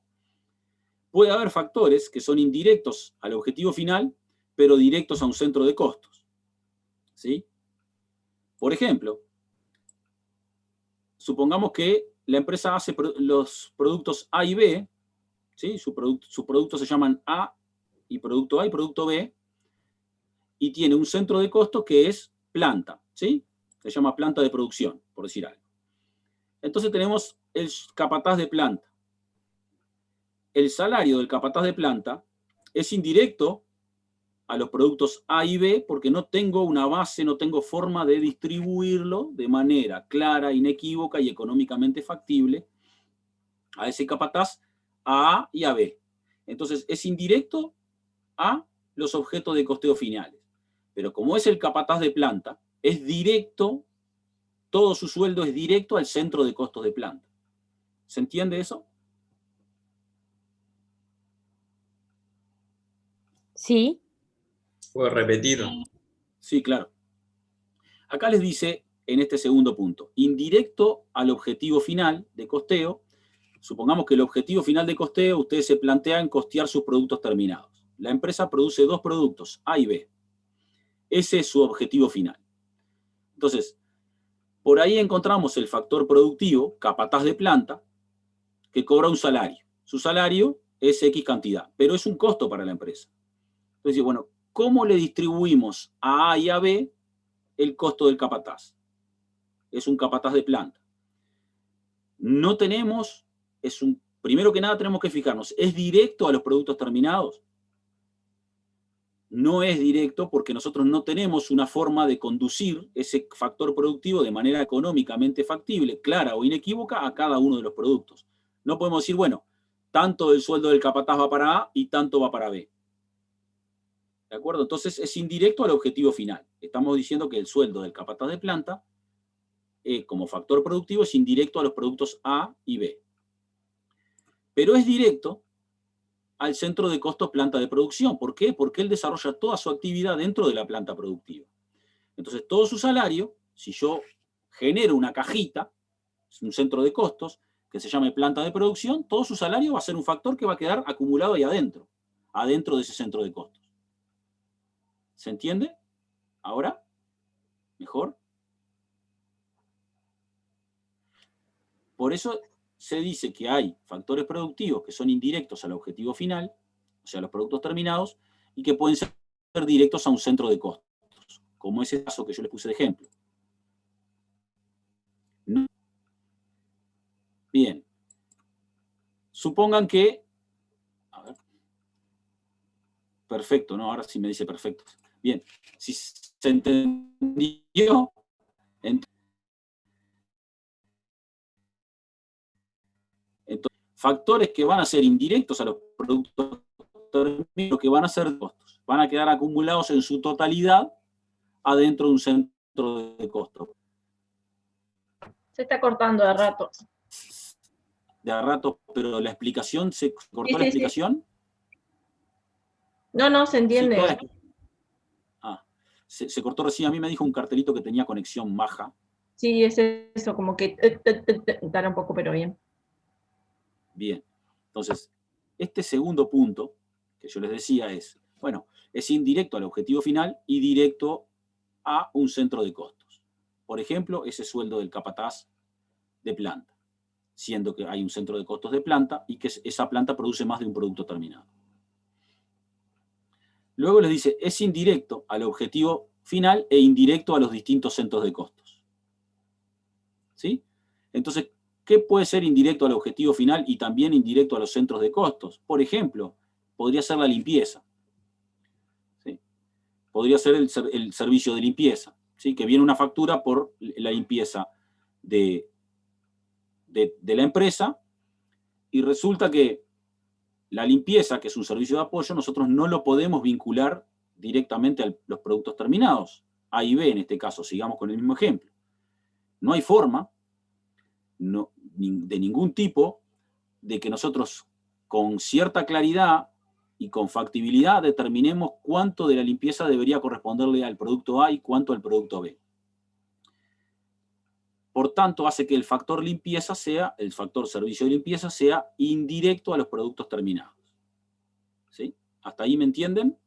Puede haber factores que son indirectos al objetivo final, pero directos a un centro de costos. ¿Sí? Por ejemplo, supongamos que la empresa hace los productos A y B, ¿sí? Sus productos se llaman A y producto B, y tiene un centro de costos que es planta, ¿sí? Se llama planta de producción, por decir algo. Entonces tenemos el capataz de planta. El salario del capataz de planta es indirecto a los productos A y B porque no tengo una base, no tengo forma de distribuirlo de manera clara, inequívoca y económicamente factible a ese capataz a A y a B. Entonces es indirecto a los objetos de costeo finales. Pero como es el capataz de planta, es directo, todo su sueldo es directo al centro de costos de planta. ¿Se entiende eso? Sí. ¿Puedo repetir? Sí, claro. Acá les dice, en este segundo punto, indirecto al objetivo final de costeo. Supongamos que el objetivo final de costeo, ustedes se plantean costear sus productos terminados. La empresa produce 2 productos, A y B. Ese es su objetivo final. Entonces, por ahí encontramos el factor productivo, capataz de planta, que cobra un salario. Su salario es X cantidad, pero es un costo para la empresa. Entonces, bueno, ¿cómo le distribuimos a A y a B el costo del capataz? Es un capataz de planta. No tenemos, primero que nada tenemos que fijarnos, ¿es directo a los productos terminados? No es directo porque nosotros no tenemos una forma de conducir ese factor productivo de manera económicamente factible, clara o inequívoca a cada uno de los productos. No podemos decir, bueno, tanto del sueldo del capataz va para A y tanto va para B. ¿De acuerdo? Entonces es indirecto al objetivo final. Estamos diciendo que el sueldo del capataz de planta, como factor productivo, es indirecto a los productos A y B. Pero es directo al centro de costos planta de producción. ¿Por qué? Porque él desarrolla toda su actividad dentro de la planta productiva. Entonces, todo su salario, si yo genero una cajita, un centro de costos, que se llame planta de producción, todo su salario va a ser un factor que va a quedar acumulado ahí adentro de ese centro de costos. ¿Se entiende? ¿Ahora? ¿Mejor? Por eso se dice que hay factores productivos que son indirectos al objetivo final, o sea, los productos terminados, y que pueden ser directos a un centro de costos, como ese caso que yo les puse de ejemplo. ¿No? Bien. Supongan que... A ver. Perfecto, ¿no? Ahora sí me dice perfecto. Bien. Si se entendió... Entonces, factores que van a ser indirectos a los productos terminados, que van a ser costos, van a quedar acumulados en su totalidad adentro de un centro de costos. Se está cortando de rato. De a rato, pero la explicación, ¿se cortó Sí, la sí, explicación? No, se Sí, entiende. se cortó recién. A mí me dijo un cartelito que tenía conexión baja. Sí, es eso, como que dar un poco, pero bien. Bien. Entonces, este segundo punto que yo les decía es, bueno, es indirecto al objetivo final y directo a un centro de costos. Por ejemplo, ese sueldo del capataz de planta, siendo que hay un centro de costos de planta y que esa planta produce más de un producto terminado. Luego les dice, es indirecto al objetivo final e indirecto a los distintos centros de costos. ¿Sí? Entonces, ¿qué puede ser indirecto al objetivo final y también indirecto a los centros de costos? Por ejemplo, podría ser la limpieza. ¿Sí? Podría ser el servicio de limpieza, ¿sí? Que viene una factura por la limpieza de la empresa y resulta que la limpieza, que es un servicio de apoyo, nosotros no lo podemos vincular directamente a los productos terminados, A y B en este caso, sigamos con el mismo ejemplo. No hay forma de ningún tipo de que nosotros con cierta claridad y con factibilidad determinemos cuánto de la limpieza debería corresponderle al producto A y cuánto al producto B. Por tanto, hace que el factor limpieza el factor servicio de limpieza sea indirecto a los productos terminados. ¿Sí? ¿Hasta ahí me entienden?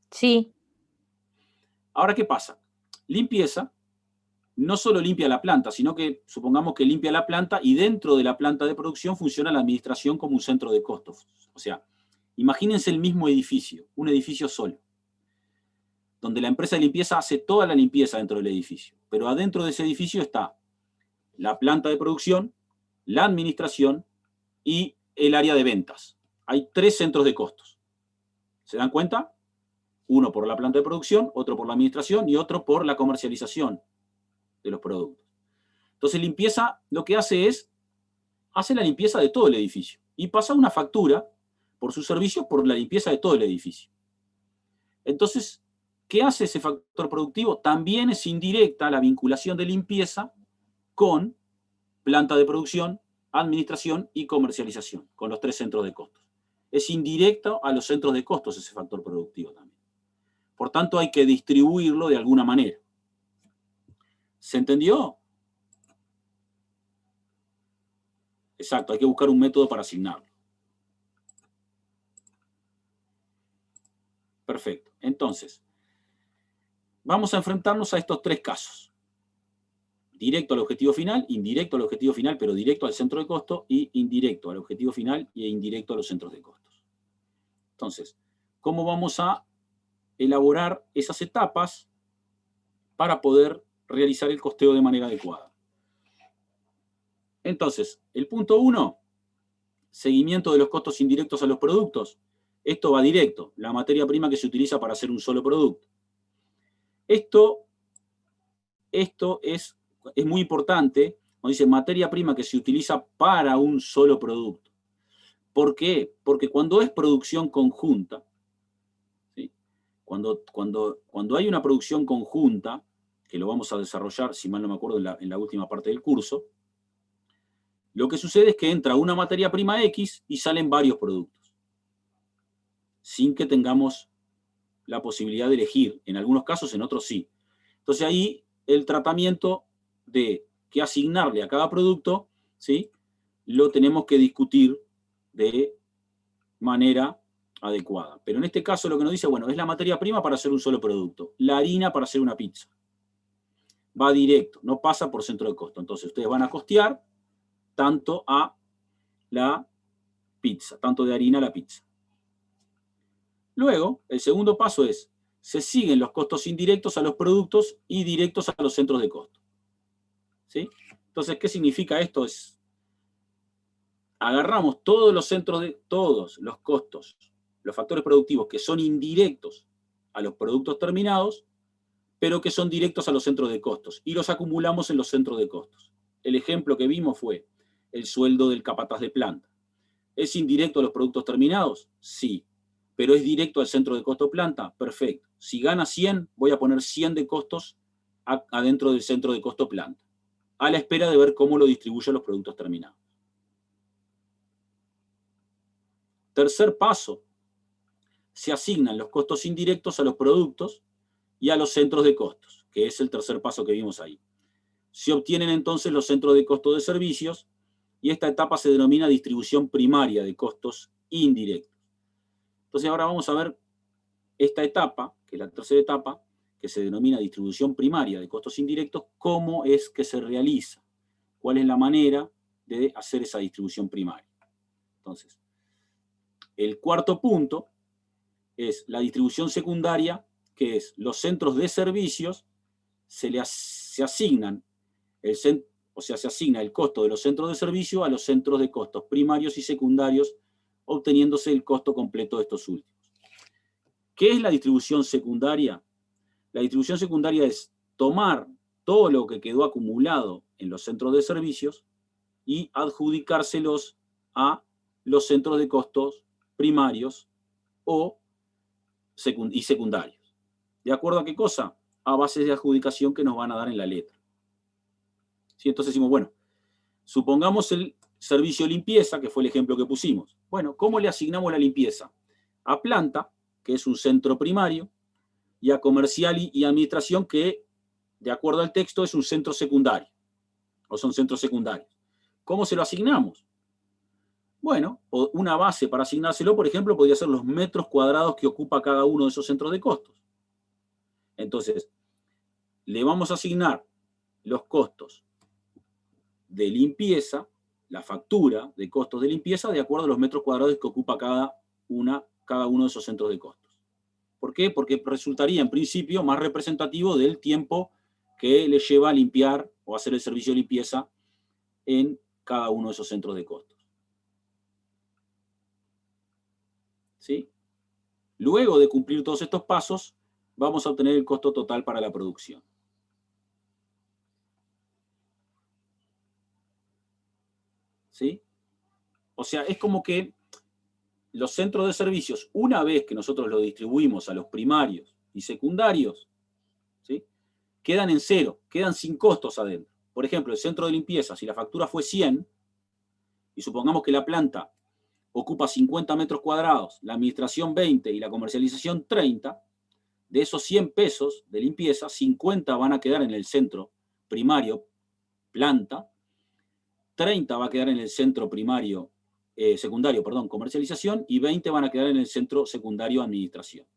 Sí. Ahora, ¿qué pasa? Limpieza no solo limpia la planta, sino que supongamos que limpia la planta y dentro de la planta de producción funciona la administración como un centro de costos. O sea, imagínense el mismo edificio, un edificio solo, donde la empresa de limpieza hace toda la limpieza dentro del edificio, pero adentro de ese edificio está la planta de producción, la administración y el área de ventas. Hay 3 centros de costos. ¿Se dan cuenta? Uno por la planta de producción, otro por la administración y otro por la comercialización de los productos. Entonces, limpieza lo que hace es, hace la limpieza de todo el edificio y pasa una factura por sus servicios por la limpieza de todo el edificio. Entonces, ¿qué hace ese factor productivo? También es indirecta la vinculación de limpieza con planta de producción, administración y comercialización, con los 3 centros de costos. Es indirecto a los centros de costos ese factor productivo también. Por tanto, hay que distribuirlo de alguna manera. ¿Se entendió? Exacto, hay que buscar un método para asignarlo. Perfecto. Entonces, vamos a enfrentarnos a estos 3 casos. Directo al objetivo final, indirecto al objetivo final, pero directo al centro de costo, y indirecto al objetivo final e indirecto a los centros de costos. Entonces, ¿cómo vamos a elaborar esas etapas para poder realizar el costeo de manera adecuada? Entonces, el punto 1, seguimiento de los costos indirectos a los productos. Esto va directo, la materia prima que se utiliza para hacer un solo producto. Esto es muy importante, cuando dice materia prima que se utiliza para un solo producto. ¿Por qué? Porque cuando es producción conjunta, ¿sí? Cuando hay una producción conjunta, que lo vamos a desarrollar, si mal no me acuerdo, en la última parte del curso, lo que sucede es que entra una materia prima X y salen varios productos, sin que tengamos la posibilidad de elegir. En algunos casos, en otros sí. Entonces ahí el tratamiento de qué asignarle a cada producto, ¿sí?, lo tenemos que discutir de manera adecuada. Pero en este caso lo que nos dice, bueno, es la materia prima para hacer un solo producto, la harina para hacer una pizza. Va directo, no pasa por centro de costo. Entonces ustedes van a costear tanto a la pizza, tanto de harina a la pizza. Luego, el segundo paso es, se siguen los costos indirectos a los productos y directos a los centros de costo. ¿Sí? Entonces, ¿qué significa esto? Agarramos todos los costos, los factores productivos que son indirectos a los productos terminados, pero que son directos a los centros de costos, y los acumulamos en los centros de costos. El ejemplo que vimos fue el sueldo del capataz de planta. ¿Es indirecto a los productos terminados? Sí. ¿Pero es directo al centro de costo planta? Perfecto. Si gana 100, voy a poner 100 de costos adentro del centro de costo planta, a la espera de ver cómo lo distribuyo a los productos terminados. Tercer paso, se asignan los costos indirectos a los productos y a los centros de costos, que es el tercer paso que vimos ahí. Se obtienen entonces los centros de costos de servicios y esta etapa se denomina distribución primaria de costos indirectos. Entonces ahora vamos a ver esta etapa, que es la tercera etapa, que se denomina distribución primaria de costos indirectos, cómo es que se realiza, cuál es la manera de hacer esa distribución primaria. Entonces, el cuarto punto es la distribución secundaria, que es los centros de servicios, se asignan, se asigna el costo de los centros de servicio a los centros de costos primarios y secundarios, obteniéndose el costo completo de estos últimos. ¿Qué es la distribución secundaria? La distribución secundaria es tomar todo lo que quedó acumulado en los centros de servicios y adjudicárselos a los centros de costos primarios y secundarios. ¿De acuerdo a qué cosa? A bases de adjudicación que nos van a dar en la letra. ¿Sí? Entonces decimos, bueno, supongamos el servicio limpieza, que fue el ejemplo que pusimos. Bueno, ¿cómo le asignamos la limpieza? A planta, que es un centro primario, y a comercial y administración, que, de acuerdo al texto, es un centro secundario, o son centros secundarios. ¿Cómo se lo asignamos? Bueno, una base para asignárselo, por ejemplo, podría ser los metros cuadrados que ocupa cada uno de esos centros de costos. Entonces, le vamos a asignar los costos de limpieza, la factura de costos de limpieza, de acuerdo a los metros cuadrados que ocupa cada uno de esos centros de costos. ¿Por qué? Porque resultaría, en principio, más representativo del tiempo que le lleva a limpiar o hacer el servicio de limpieza en cada uno de esos centros de costos. ¿Sí? Luego de cumplir todos estos pasos, vamos a obtener el costo total para la producción. ¿Sí? O sea, es como que los centros de servicios, una vez que nosotros los distribuimos a los primarios y secundarios, ¿sí?, quedan en cero, quedan sin costos adentro. Por ejemplo, el centro de limpieza, si la factura fue 100, y supongamos que la planta ocupa 50 metros cuadrados, la administración 20 y la comercialización 30, de esos 100 pesos de limpieza, 50 van a quedar en el centro primario, planta, 30 va a quedar en el centro primario, secundario, perdón, comercialización, y 20 van a quedar en el centro secundario, administración.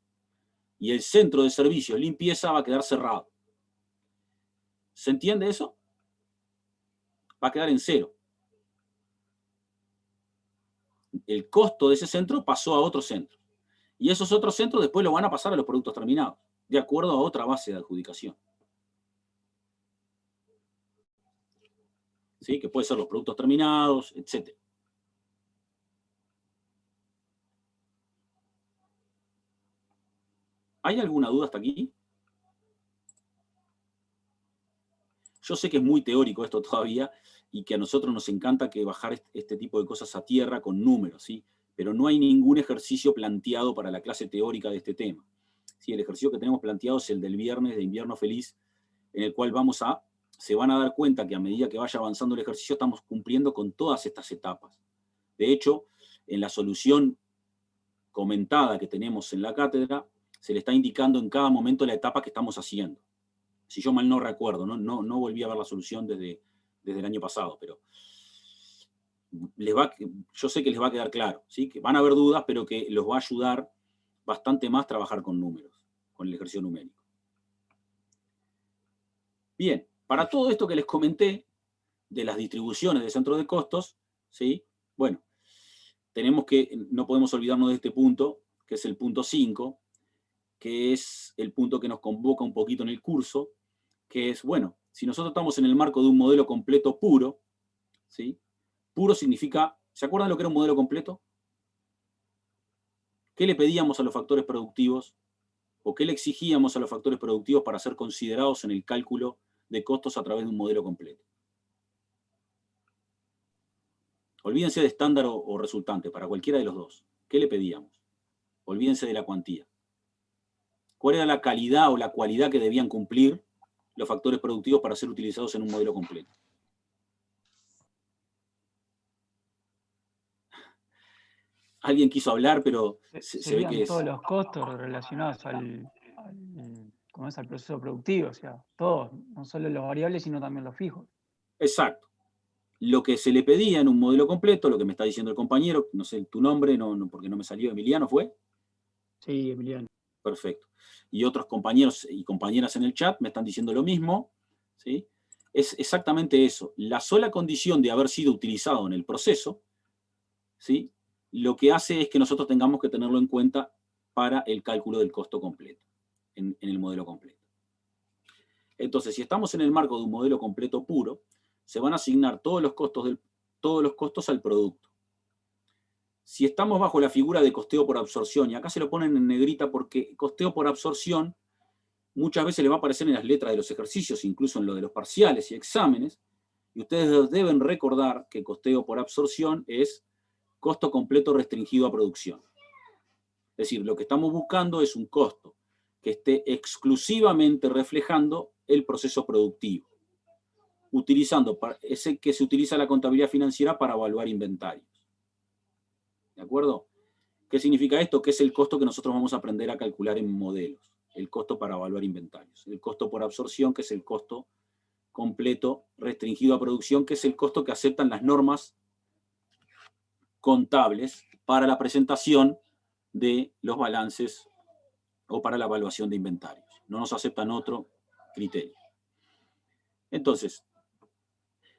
Y el centro de servicios, limpieza, va a quedar cerrado. ¿Se entiende eso? Va a quedar en cero. El costo de ese centro pasó a otro centro. Y esos otros centros después lo van a pasar a los productos terminados, de acuerdo a otra base de adjudicación. ¿Sí? Que puede ser los productos terminados, etc. ¿Hay alguna duda hasta aquí? Yo sé que es muy teórico esto todavía y que a nosotros nos encanta que bajar este tipo de cosas a tierra con números, ¿sí? Pero no hay ningún ejercicio planteado para la clase teórica de este tema. ¿Sí? El ejercicio que tenemos planteado es el del viernes de Invierno Feliz, en el cual se van a dar cuenta que a medida que vaya avanzando el ejercicio estamos cumpliendo con todas estas etapas. De hecho, en la solución comentada que tenemos en la cátedra, se le está indicando en cada momento la etapa que estamos haciendo. Si yo mal no recuerdo, no volví a ver la solución desde el año pasado, pero yo sé que les va a quedar claro, ¿sí? Que van a haber dudas, pero que los va a ayudar bastante más trabajar con números, con el ejercicio numérico. Bien, para todo esto que les comenté, de las distribuciones de centros de costos, ¿sí? Bueno, no podemos olvidarnos de este punto, que es el punto 5, que es el punto que nos convoca un poquito en el curso, que es, bueno, si nosotros estamos en el marco de un modelo completo puro, ¿sí? Puro significa, ¿se acuerdan lo que era un modelo completo? ¿Qué le pedíamos a los factores productivos? ¿O qué le exigíamos a los factores productivos para ser considerados en el cálculo de costos a través de un modelo completo? Olvídense de estándar o resultante, para cualquiera de los dos. ¿Qué le pedíamos? Olvídense de la cuantía. ¿Cuál era la calidad o la cualidad que debían cumplir los factores productivos para ser utilizados en un modelo completo? Alguien quiso hablar, pero se ve que es... todos los costos relacionados al proceso productivo, o sea, todos, no solo los variables, sino también los fijos. Exacto. Lo que se le pedía en un modelo completo, lo que me está diciendo el compañero, no sé tu nombre, porque no me salió, Emiliano, ¿fue? Sí, Emiliano. Perfecto. Y otros compañeros y compañeras en el chat me están diciendo lo mismo, ¿sí? Es exactamente eso. La sola condición de haber sido utilizado en el proceso, ¿sí?, lo que hace es que nosotros tengamos que tenerlo en cuenta para el cálculo del costo completo, en el modelo completo. Entonces, si estamos en el marco de un modelo completo puro, se van a asignar todos los costos al producto. Si estamos bajo la figura de costeo por absorción, y acá se lo ponen en negrita porque costeo por absorción muchas veces les va a aparecer en las letras de los ejercicios, incluso en lo de los parciales y exámenes, y ustedes deben recordar que costeo por absorción es costo completo restringido a producción. Es decir, lo que estamos buscando es un costo que esté exclusivamente reflejando el proceso productivo, ese que se utiliza la contabilidad financiera para evaluar inventarios. ¿De acuerdo? ¿Qué significa esto? Que es el costo que nosotros vamos a aprender a calcular en modelos. El costo para evaluar inventarios. El costo por absorción, que es el costo completo restringido a producción, que es el costo que aceptan las normas contables para la presentación de los balances o para la evaluación de inventarios. no nos aceptan otro criterio. Entonces,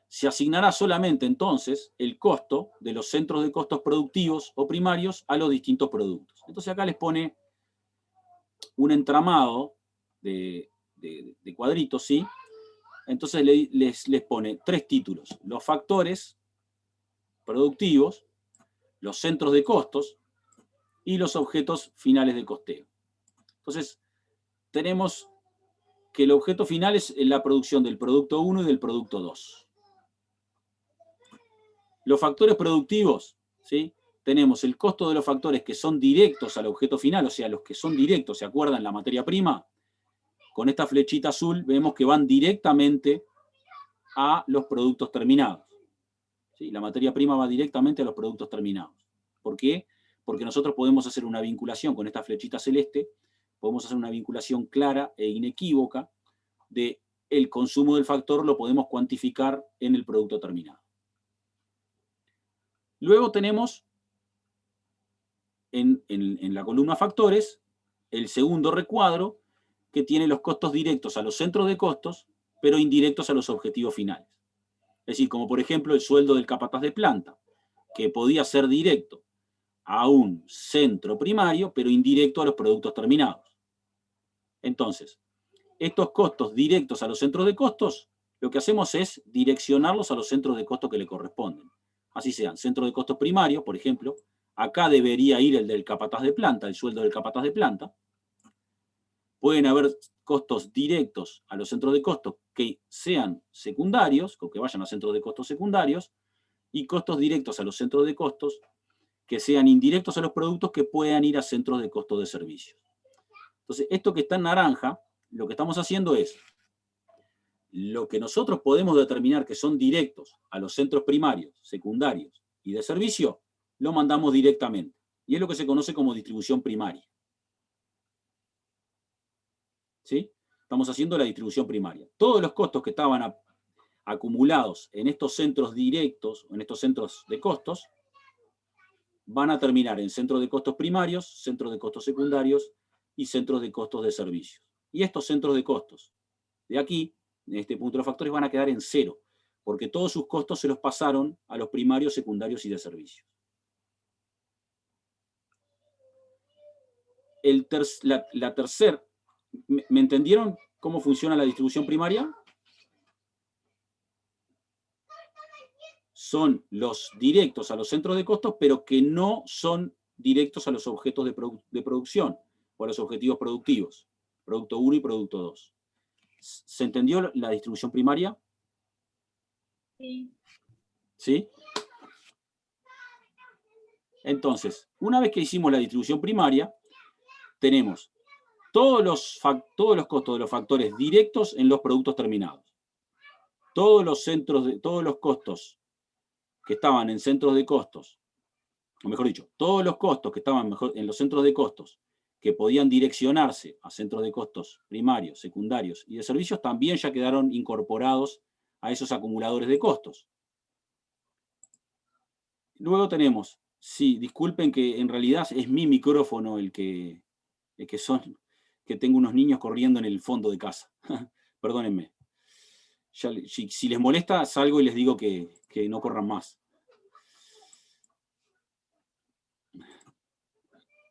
se asignará solamente entonces el costo de los centros de costos productivos o primarios a los distintos productos. Entonces acá les pone un entramado de cuadritos, ¿sí? Entonces les pone 3 títulos: los factores productivos, los centros de costos y los objetos finales de costeo. Entonces, tenemos que el objeto final es la producción del producto 1 y del producto 2. Los factores productivos, ¿sí? Tenemos el costo de los factores que son directos al objeto final, o sea, los que son directos, ¿se acuerdan? La materia prima. Con esta flechita azul vemos que van directamente a los productos terminados. ¿Sí? La materia prima va directamente a los productos terminados. ¿Por qué? Porque nosotros podemos hacer una vinculación con esta flechita celeste, podemos hacer una vinculación clara e inequívoca de el consumo del factor, lo podemos cuantificar en el producto terminado. Luego tenemos en la columna factores el segundo recuadro, que tiene los costos directos a los centros de costos, pero indirectos a los objetivos finales. Es decir, como por ejemplo el sueldo del capataz de planta, que podía ser directo a un centro primario, pero indirecto a los productos terminados. Entonces, estos costos directos a los centros de costos, lo que hacemos es direccionarlos a los centros de costos que le corresponden. Así sean centros de costos primarios, por ejemplo, acá debería ir el del capataz de planta, el sueldo del capataz de planta. Pueden haber costos directos a los centros de costos que sean secundarios, o que vayan a centros de costos secundarios, y costos directos a los centros de costos que sean indirectos a los productos que puedan ir a centros de costos de servicios. Entonces, esto que está en naranja, lo que estamos haciendo es, lo que nosotros podemos determinar que son directos a los centros primarios, secundarios y de servicio, lo mandamos directamente. Y es lo que se conoce como distribución primaria. ¿Sí? Estamos haciendo la distribución primaria. Todos los costos que estaban acumulados en estos centros directos, en estos centros de costos, van a terminar en centros de costos primarios, centros de costos secundarios y centros de costos de servicios. Y estos centros de costos de aquí, en este punto de los factores, van a quedar en 0, porque todos sus costos se los pasaron a los primarios, secundarios y de servicios. ¿Me entendieron cómo funciona la distribución primaria? Son los directos a los centros de costos, pero que no son directos a los objetos de producción o a los objetivos productivos, producto 1 y producto 2. ¿Se entendió la distribución primaria? Sí. ¿Sí? Entonces, una vez que hicimos la distribución primaria, tenemos todos los costos de los factores directos en los productos terminados. Todos los costos que estaban en centros de costos, o mejor dicho, todos los costos que estaban en los centros de costos que podían direccionarse a centros de costos primarios, secundarios y de servicios, también ya quedaron incorporados a esos acumuladores de costos. Luego tenemos, sí, disculpen que en realidad es mi micrófono el que tengo unos niños corriendo en el fondo de casa. Perdónenme. Si les molesta, salgo y les digo que no corran más.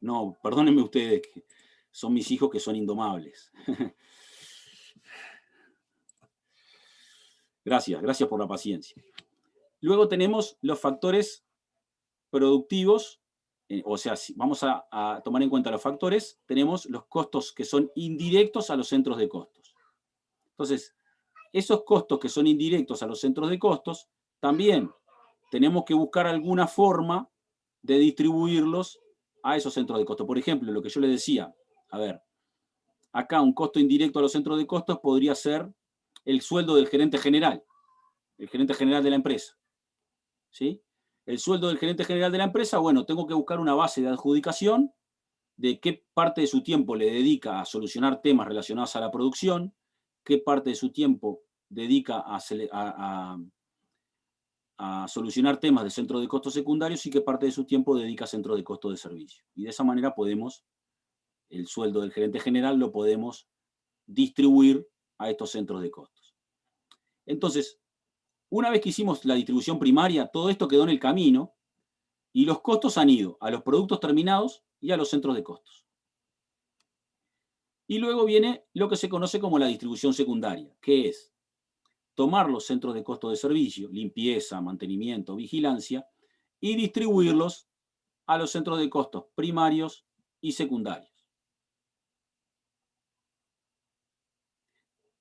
No, perdónenme ustedes, que son mis hijos que son indomables. Gracias por la paciencia. Luego tenemos los factores productivos, o sea, si vamos a tomar en cuenta los factores, tenemos los costos que son indirectos a los centros de costos. Entonces, esos costos que son indirectos a los centros de costos, también tenemos que buscar alguna forma de distribuirlos a esos centros de costos. Por ejemplo, lo que yo les decía, a ver, acá un costo indirecto a los centros de costos podría ser el sueldo del gerente general de la empresa. ¿Sí? El sueldo del gerente general de la empresa, bueno, tengo que buscar una base de adjudicación de qué parte de su tiempo le dedica a solucionar temas relacionados a la producción, qué parte de su tiempo dedica a solucionar temas de centro de costos secundarios y qué parte de su tiempo dedica a centro de costos de servicio. Y de esa manera podemos, el sueldo del gerente general lo podemos distribuir a estos centros de costos. Entonces, una vez que hicimos la distribución primaria, todo esto quedó en el camino y los costos han ido a los productos terminados y a los centros de costos. Y luego viene lo que se conoce como la distribución secundaria, que es tomar los centros de costos de servicio, limpieza, mantenimiento, vigilancia, y distribuirlos a los centros de costos primarios y secundarios.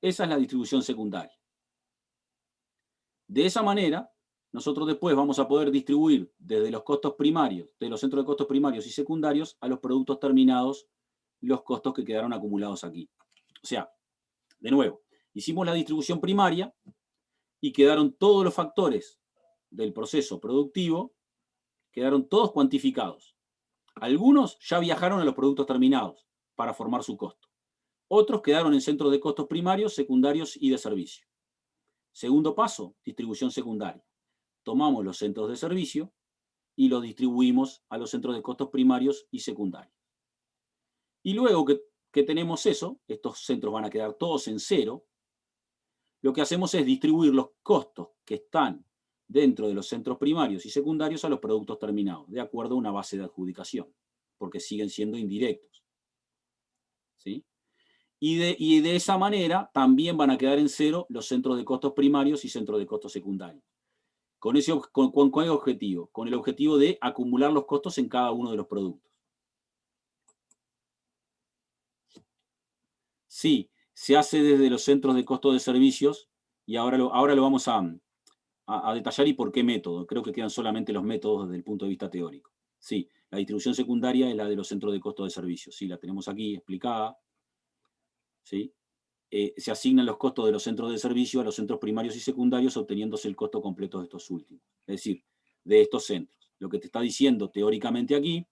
Esa es la distribución secundaria. De esa manera, nosotros después vamos a poder distribuir desde los costos primarios, de los centros de costos primarios y secundarios, a los productos terminados, los costos que quedaron acumulados aquí. O sea, de nuevo, hicimos la distribución primaria y quedaron todos los factores del proceso productivo, quedaron todos cuantificados. Algunos ya viajaron a los productos terminados para formar su costo. Otros quedaron en centros de costos primarios, secundarios y de servicio. Segundo paso, distribución secundaria. Tomamos los centros de servicio y los distribuimos a los centros de costos primarios y secundarios. Y luego que tenemos eso, estos centros van a quedar todos en cero, lo que hacemos es distribuir los costos que están dentro de los centros primarios y secundarios a los productos terminados, de acuerdo a una base de adjudicación, porque siguen siendo indirectos. ¿Sí? Y de esa manera también van a quedar en cero los centros de costos primarios y centros de costos secundarios. ¿Con qué objetivo? Con el objetivo de acumular los costos en cada uno de los productos. Sí, se hace desde los centros de costos de servicios y ahora lo vamos a detallar y por qué método. Creo que quedan solamente los métodos desde el punto de vista teórico. Sí, la distribución secundaria es la de los centros de costos de servicios. Sí, la tenemos aquí explicada. ¿Sí? Se asignan los costos de los centros de servicio a los centros primarios y secundarios, obteniéndose el costo completo de estos últimos. Es decir, de estos centros. Lo que te está diciendo teóricamente aquí,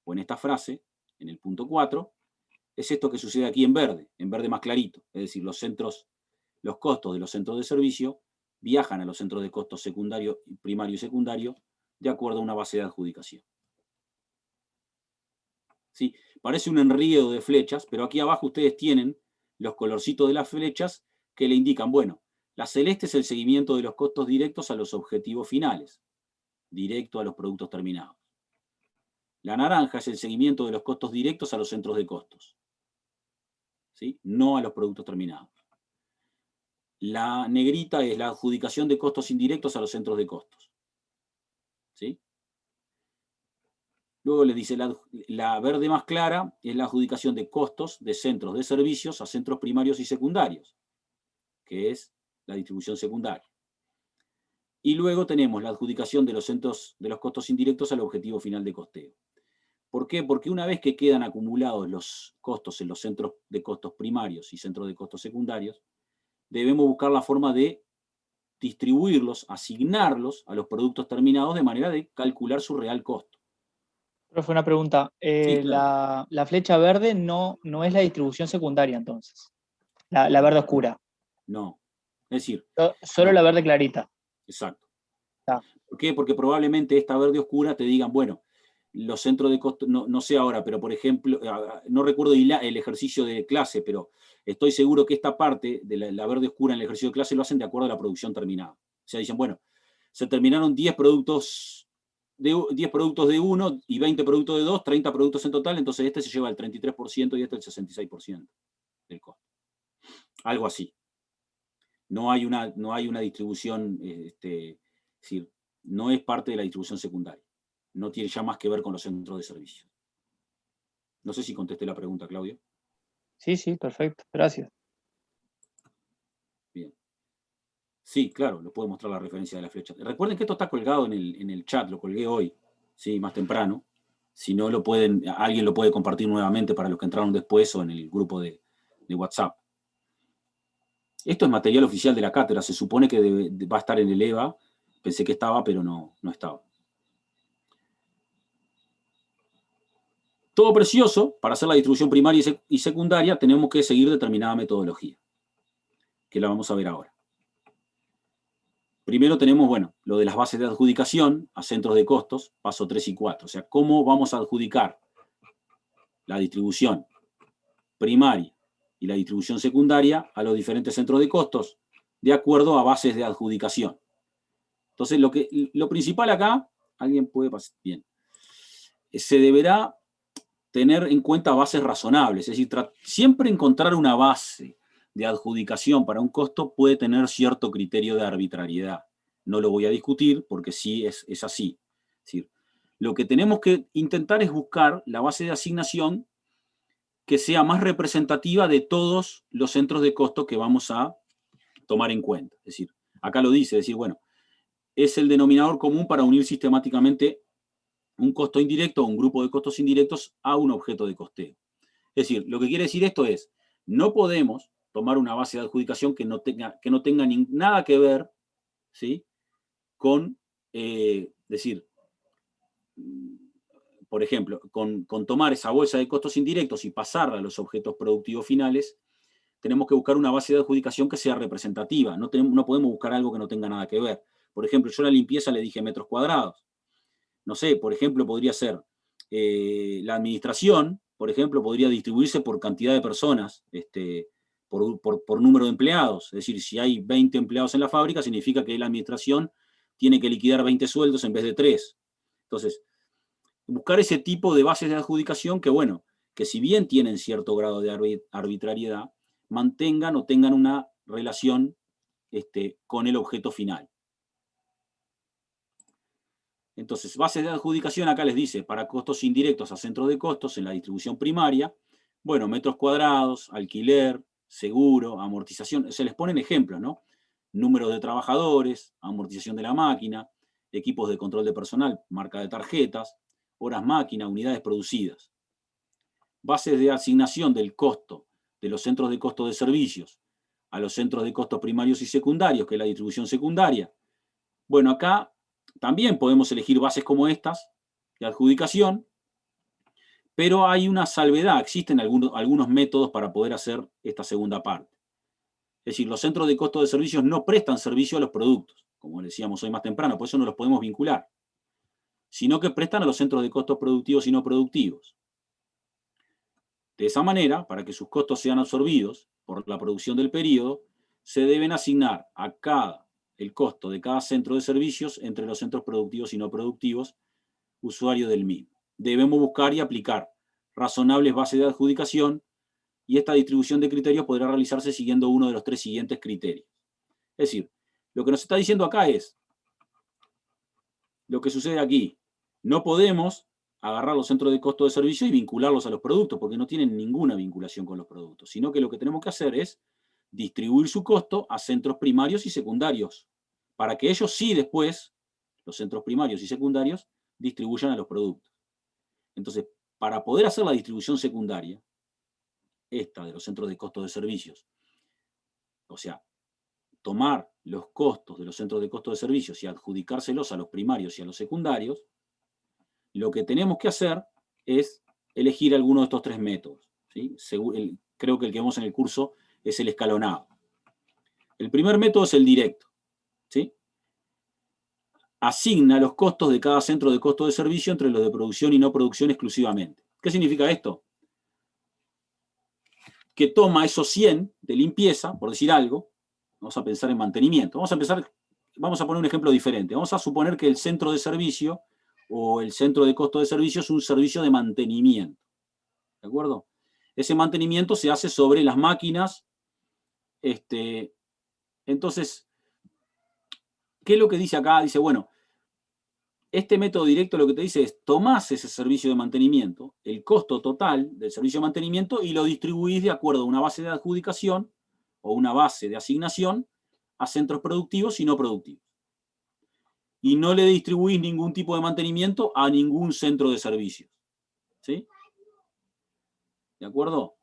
o en esta frase, en el punto 4, es esto que sucede aquí en verde más clarito. Es decir, los costos de los centros de servicio viajan a los centros de costos secundario, primario y secundario de acuerdo a una base de adjudicación. ¿Sí? Parece un enredo de flechas, pero aquí abajo ustedes tienen los colorcitos de las flechas que le indican, bueno, la celeste es el seguimiento de los costos directos a los objetivos finales, directo a los productos terminados. La naranja es el seguimiento de los costos directos a los centros de costos, ¿sí? No a los productos terminados. La negrita es la adjudicación de costos indirectos a los centros de costos, ¿sí? Luego les dice, la verde más clara es la adjudicación de costos de centros de servicios a centros primarios y secundarios, que es la distribución secundaria. Y luego tenemos la adjudicación de los costos indirectos al objetivo final de costeo. ¿Por qué? Porque una vez que quedan acumulados los costos en los centros de costos primarios y centros de costos secundarios, debemos buscar la forma de distribuirlos, asignarlos a los productos terminados de manera de calcular su real costo. Profe, una pregunta. Sí, claro. La flecha verde no es la distribución secundaria, entonces. La verde oscura. No. Es decir... Solo la verde clarita. Exacto. Ah. ¿Por qué? Porque probablemente esta verde oscura te digan, bueno, los centros de costos, no sé ahora, pero por ejemplo, no recuerdo el ejercicio de clase, pero estoy seguro que esta parte de la verde oscura en el ejercicio de clase lo hacen de acuerdo a la producción terminada. O sea, dicen, bueno, se terminaron 10 productos de uno y 20 productos de 2, 30 productos en total, entonces este se lleva el 33% y este el 66% del costo. Algo así. No hay una distribución, es decir, no es parte de la distribución secundaria. No tiene ya más que ver con los centros de servicio. No sé si contesté la pregunta, Claudio. Sí, perfecto. Gracias. Bien. Sí, claro, lo puedo mostrar la referencia de la flecha. Recuerden que esto está colgado en el chat, lo colgué hoy, sí, más temprano. Si no lo pueden, alguien lo puede compartir nuevamente para los que entraron después o en el grupo de WhatsApp. Esto es material oficial de la cátedra, se supone que va a estar en el EVA. Pensé que estaba, pero no estaba. Todo precioso, para hacer la distribución primaria y secundaria tenemos que seguir determinada metodología, que la vamos a ver ahora. Primero tenemos, bueno, lo de las bases de adjudicación a centros de costos, paso 3 y 4. O sea, cómo vamos a adjudicar la distribución primaria y la distribución secundaria a los diferentes centros de costos, de acuerdo a bases de adjudicación. Entonces, lo principal acá, alguien puede pasar, bien, se deberá tener en cuenta bases razonables, es decir, siempre encontrar una base de adjudicación para un costo puede tener cierto criterio de arbitrariedad. No lo voy a discutir porque sí es así. Es decir, lo que tenemos que intentar es buscar la base de asignación que sea más representativa de todos los centros de costo que vamos a tomar en cuenta. Es decir, acá lo dice, es decir, bueno, es el denominador común para unir sistemáticamente un costo indirecto o un grupo de costos indirectos a un objeto de costeo. Es decir, lo que quiere decir esto es, no podemos tomar una base de adjudicación que no tenga nada que ver, ¿sí?, con, decir, por ejemplo, con tomar esa bolsa de costos indirectos y pasarla a los objetos productivos finales, tenemos que buscar una base de adjudicación que sea representativa. No podemos buscar algo que no tenga nada que ver. Por ejemplo, yo a la limpieza le dije metros cuadrados. No sé, por ejemplo, podría ser la administración, por ejemplo, podría distribuirse por cantidad de personas, por número de empleados. Es decir, si hay 20 empleados en la fábrica, significa que la administración tiene que liquidar 20 sueldos en vez de 3. Entonces, buscar ese tipo de bases de adjudicación que, bueno, que si bien tienen cierto grado de arbitrariedad, mantengan o tengan una relación con el objeto final. Entonces, bases de adjudicación, acá les dice, para costos indirectos a centros de costos en la distribución primaria, bueno, metros cuadrados, alquiler, seguro, amortización, se les ponen ejemplos, ¿no? Número de trabajadores, amortización de la máquina, equipos de control de personal, marca de tarjetas, horas máquina, unidades producidas. Bases de asignación del costo de los centros de costo de servicios a los centros de costos primarios y secundarios, que es la distribución secundaria. Bueno, acá también podemos elegir bases como estas de adjudicación, pero hay una salvedad, existen algunos métodos para poder hacer esta segunda parte. Es decir, los centros de costo de servicios no prestan servicio a los productos, como decíamos hoy más temprano, por eso no los podemos vincular, sino que prestan a los centros de costos productivos y no productivos. De esa manera, para que sus costos sean absorbidos por la producción del periodo, se deben asignar a el costo de cada centro de servicios entre los centros productivos y no productivos, usuario del mismo. Debemos buscar y aplicar razonables bases de adjudicación y esta distribución de criterios podrá realizarse siguiendo uno de los 3 siguientes criterios. Es decir, lo que nos está diciendo acá es lo que sucede aquí. No podemos agarrar los centros de costo de servicio y vincularlos a los productos, porque no tienen ninguna vinculación con los productos, sino que lo que tenemos que hacer es distribuir su costo a centros primarios y secundarios, para que ellos sí después, los centros primarios y secundarios, distribuyan a los productos. Entonces, para poder hacer la distribución secundaria, esta de los centros de costo de servicios, o sea, tomar los costos de los centros de costo de servicios y adjudicárselos a los primarios y a los secundarios, lo que tenemos que hacer es elegir alguno de estos 3 métodos, ¿sí? Creo que el que vemos en el curso es el escalonado. El primer método es el directo, ¿sí? Asigna los costos de cada centro de costo de servicio entre los de producción y no producción exclusivamente. ¿Qué significa esto? Que toma esos 100 de limpieza, por decir algo, vamos a pensar en mantenimiento. Vamos a poner un ejemplo diferente. Vamos a suponer que el centro de servicio o el centro de costo de servicio es un servicio de mantenimiento. ¿De acuerdo? Ese mantenimiento se hace sobre las máquinas. Entonces, ¿qué es lo que dice acá? Dice, bueno, este método directo lo que te dice es, tomás ese servicio de mantenimiento, el costo total del servicio de mantenimiento, y lo distribuís de acuerdo a una base de adjudicación o una base de asignación a centros productivos y no productivos. Y no le distribuís ningún tipo de mantenimiento a ningún centro de servicios. ¿Sí? ¿De acuerdo?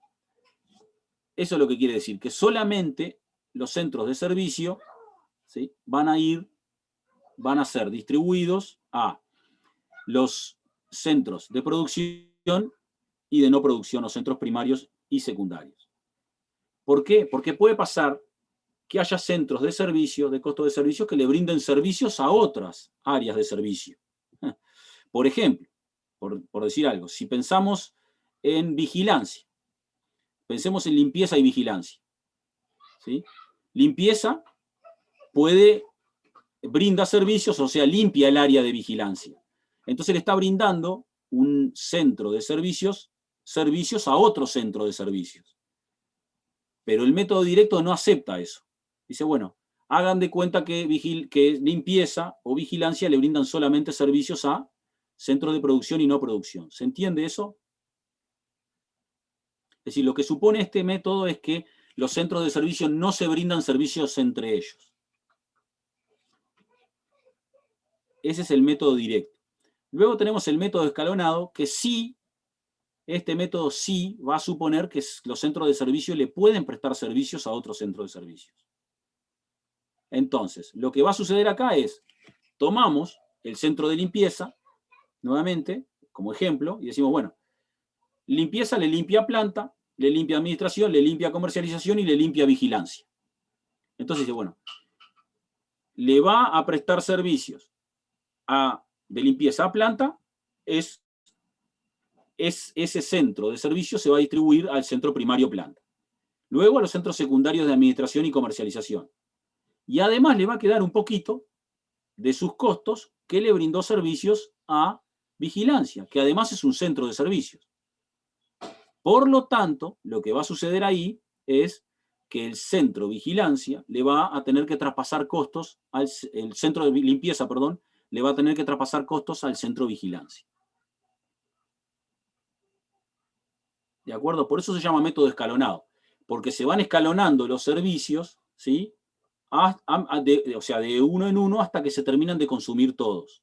Eso es lo que quiere decir, que solamente los centros de servicio, ¿sí?, van a ser distribuidos a los centros de producción y de no producción, o centros primarios y secundarios. ¿Por qué? Porque puede pasar que haya centros de servicio, de costo de servicio, que le brinden servicios a otras áreas de servicio. Por ejemplo, por decir algo, si pensamos en vigilancia, Pensemos en limpieza y vigilancia. ¿Sí? Limpieza brinda servicios, o sea, limpia el área de vigilancia. Entonces le está brindando un centro de servicios a otro centro de servicios. Pero el método directo no acepta eso. Dice, bueno, hagan de cuenta que limpieza o vigilancia le brindan solamente servicios a centros de producción y no producción. ¿Se entiende eso? Es decir, lo que supone este método es que los centros de servicio no se brindan servicios entre ellos. Ese es el método directo. Luego tenemos el método escalonado, que sí, este método sí va a suponer que los centros de servicio le pueden prestar servicios a otros centros de servicios. Entonces, lo que va a suceder acá es, tomamos el centro de limpieza, nuevamente, como ejemplo, y decimos, bueno, limpieza le limpia planta, le limpia administración, le limpia comercialización y le limpia vigilancia. Entonces dice, bueno, le va a prestar servicios de limpieza a planta, ese centro de servicios se va a distribuir al centro primario planta. Luego a los centros secundarios de administración y comercialización. Y además le va a quedar un poquito de sus costos que le brindó servicios a vigilancia, que además es un centro de servicios. Por lo tanto, lo que va a suceder ahí es que el centro vigilancia le va a tener que traspasar costos, el centro de limpieza, perdón, le va a tener que traspasar costos al centro vigilancia. ¿De acuerdo? Por eso se llama método escalonado, porque se van escalonando los servicios, ¿sí? O sea, de uno en uno hasta que se terminan de consumir todos.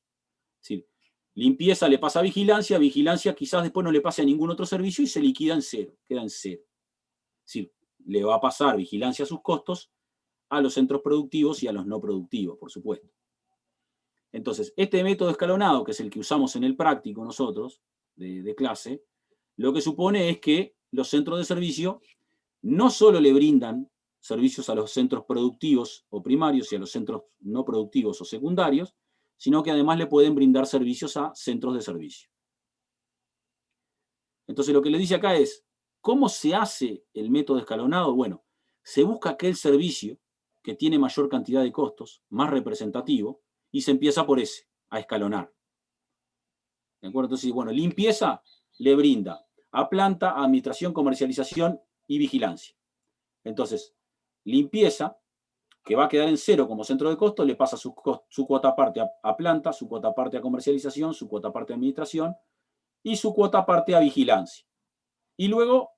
Es decir, limpieza le pasa a vigilancia, vigilancia quizás después no le pase a ningún otro servicio y se liquida en cero, queda en cero. Es decir, le va a pasar vigilancia a sus costos a los centros productivos y a los no productivos, por supuesto. Entonces, este método escalonado, que es el que usamos en el práctico nosotros, de clase, lo que supone es que los centros de servicio no solo le brindan servicios a los centros productivos o primarios y a los centros no productivos o secundarios, sino que además le pueden brindar servicios a centros de servicio. Entonces lo que le dice acá es, ¿cómo se hace el método escalonado? Bueno, se busca aquel servicio que tiene mayor cantidad de costos, más representativo, y se empieza por ese, a escalonar. ¿De acuerdo? Entonces, bueno, limpieza le brinda a planta, a administración, comercialización y vigilancia. Entonces, limpieza, que va a quedar en cero como centro de costo, le pasa su cuota aparte a planta, su cuota aparte a comercialización, su cuota aparte a administración y su cuota aparte a vigilancia. Y luego,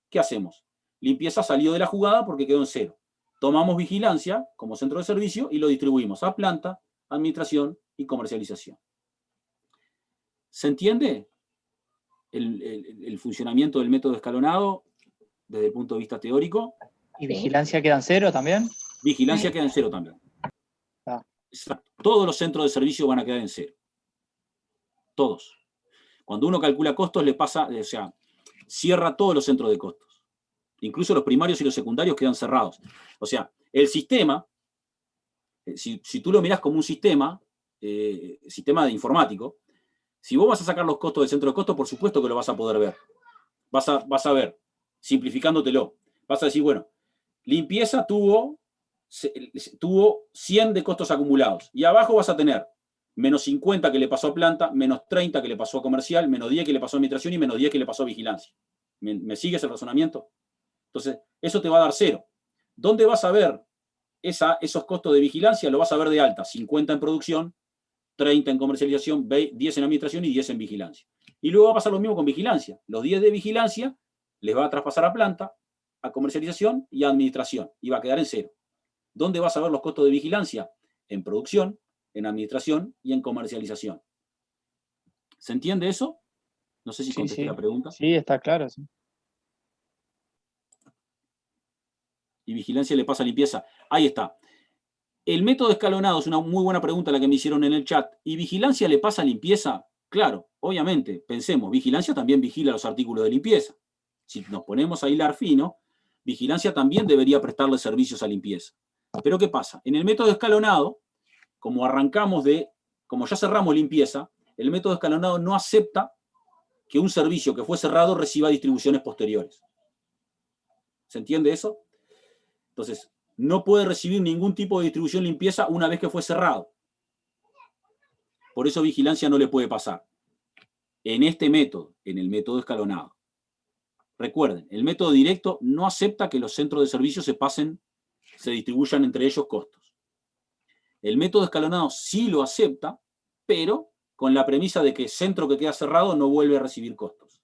¿qué hacemos? Limpieza salió de la jugada porque quedó en cero. Tomamos vigilancia como centro de servicio y lo distribuimos a planta, administración y comercialización. ¿Se entiende el funcionamiento del método escalonado desde el punto de vista teórico? ¿Y vigilancia queda en cero también? Vigilancia queda en cero también. Ah. Exacto. Todos los centros de servicio van a quedar en cero. Todos. Cuando uno calcula costos, le pasa, o sea, cierra todos los centros de costos. Incluso los primarios y los secundarios quedan cerrados. O sea, el sistema, si tú lo mirás como un sistema de informático, si vos vas a sacar los costos del centro de costos, por supuesto que lo vas a poder ver. Vas a ver, simplificándotelo. Vas a decir, bueno, limpieza tuvo 100 de costos acumulados. Y abajo vas a tener menos 50 que le pasó a planta, menos 30 que le pasó a comercial, menos 10 que le pasó a administración y menos 10 que le pasó a vigilancia. ¿Me sigues el razonamiento? Entonces, eso te va a dar cero. ¿Dónde vas a ver esos costos de vigilancia? Lo vas a ver de alta. 50 en producción, 30 en comercialización, 10 en administración y 10 en vigilancia. Y luego va a pasar lo mismo con vigilancia. Los 10 de vigilancia les va a traspasar a planta, a comercialización y a administración. Y va a quedar en cero. ¿Dónde vas a ver los costos de vigilancia? En producción, en administración y en comercialización. ¿Se entiende eso? No sé si contesté la pregunta. Sí, está claro. Sí. Y vigilancia le pasa a limpieza. Ahí está. El método escalonado es una muy buena pregunta la que me hicieron en el chat. ¿Y vigilancia le pasa a limpieza? Claro, obviamente, pensemos, vigilancia también vigila los artículos de limpieza. Si nos ponemos a hilar fino, vigilancia también debería prestarle servicios a limpieza. Pero ¿qué pasa? En el método escalonado, como ya cerramos limpieza, el método escalonado no acepta que un servicio que fue cerrado reciba distribuciones posteriores. ¿Se entiende eso? Entonces, no puede recibir ningún tipo de distribución limpieza una vez que fue cerrado. Por eso vigilancia no le puede pasar. En este método, en el método escalonado. Recuerden, el método directo no acepta que los centros de servicio se distribuyan entre ellos costos. El método escalonado sí lo acepta, pero con la premisa de que el centro que queda cerrado no vuelve a recibir costos.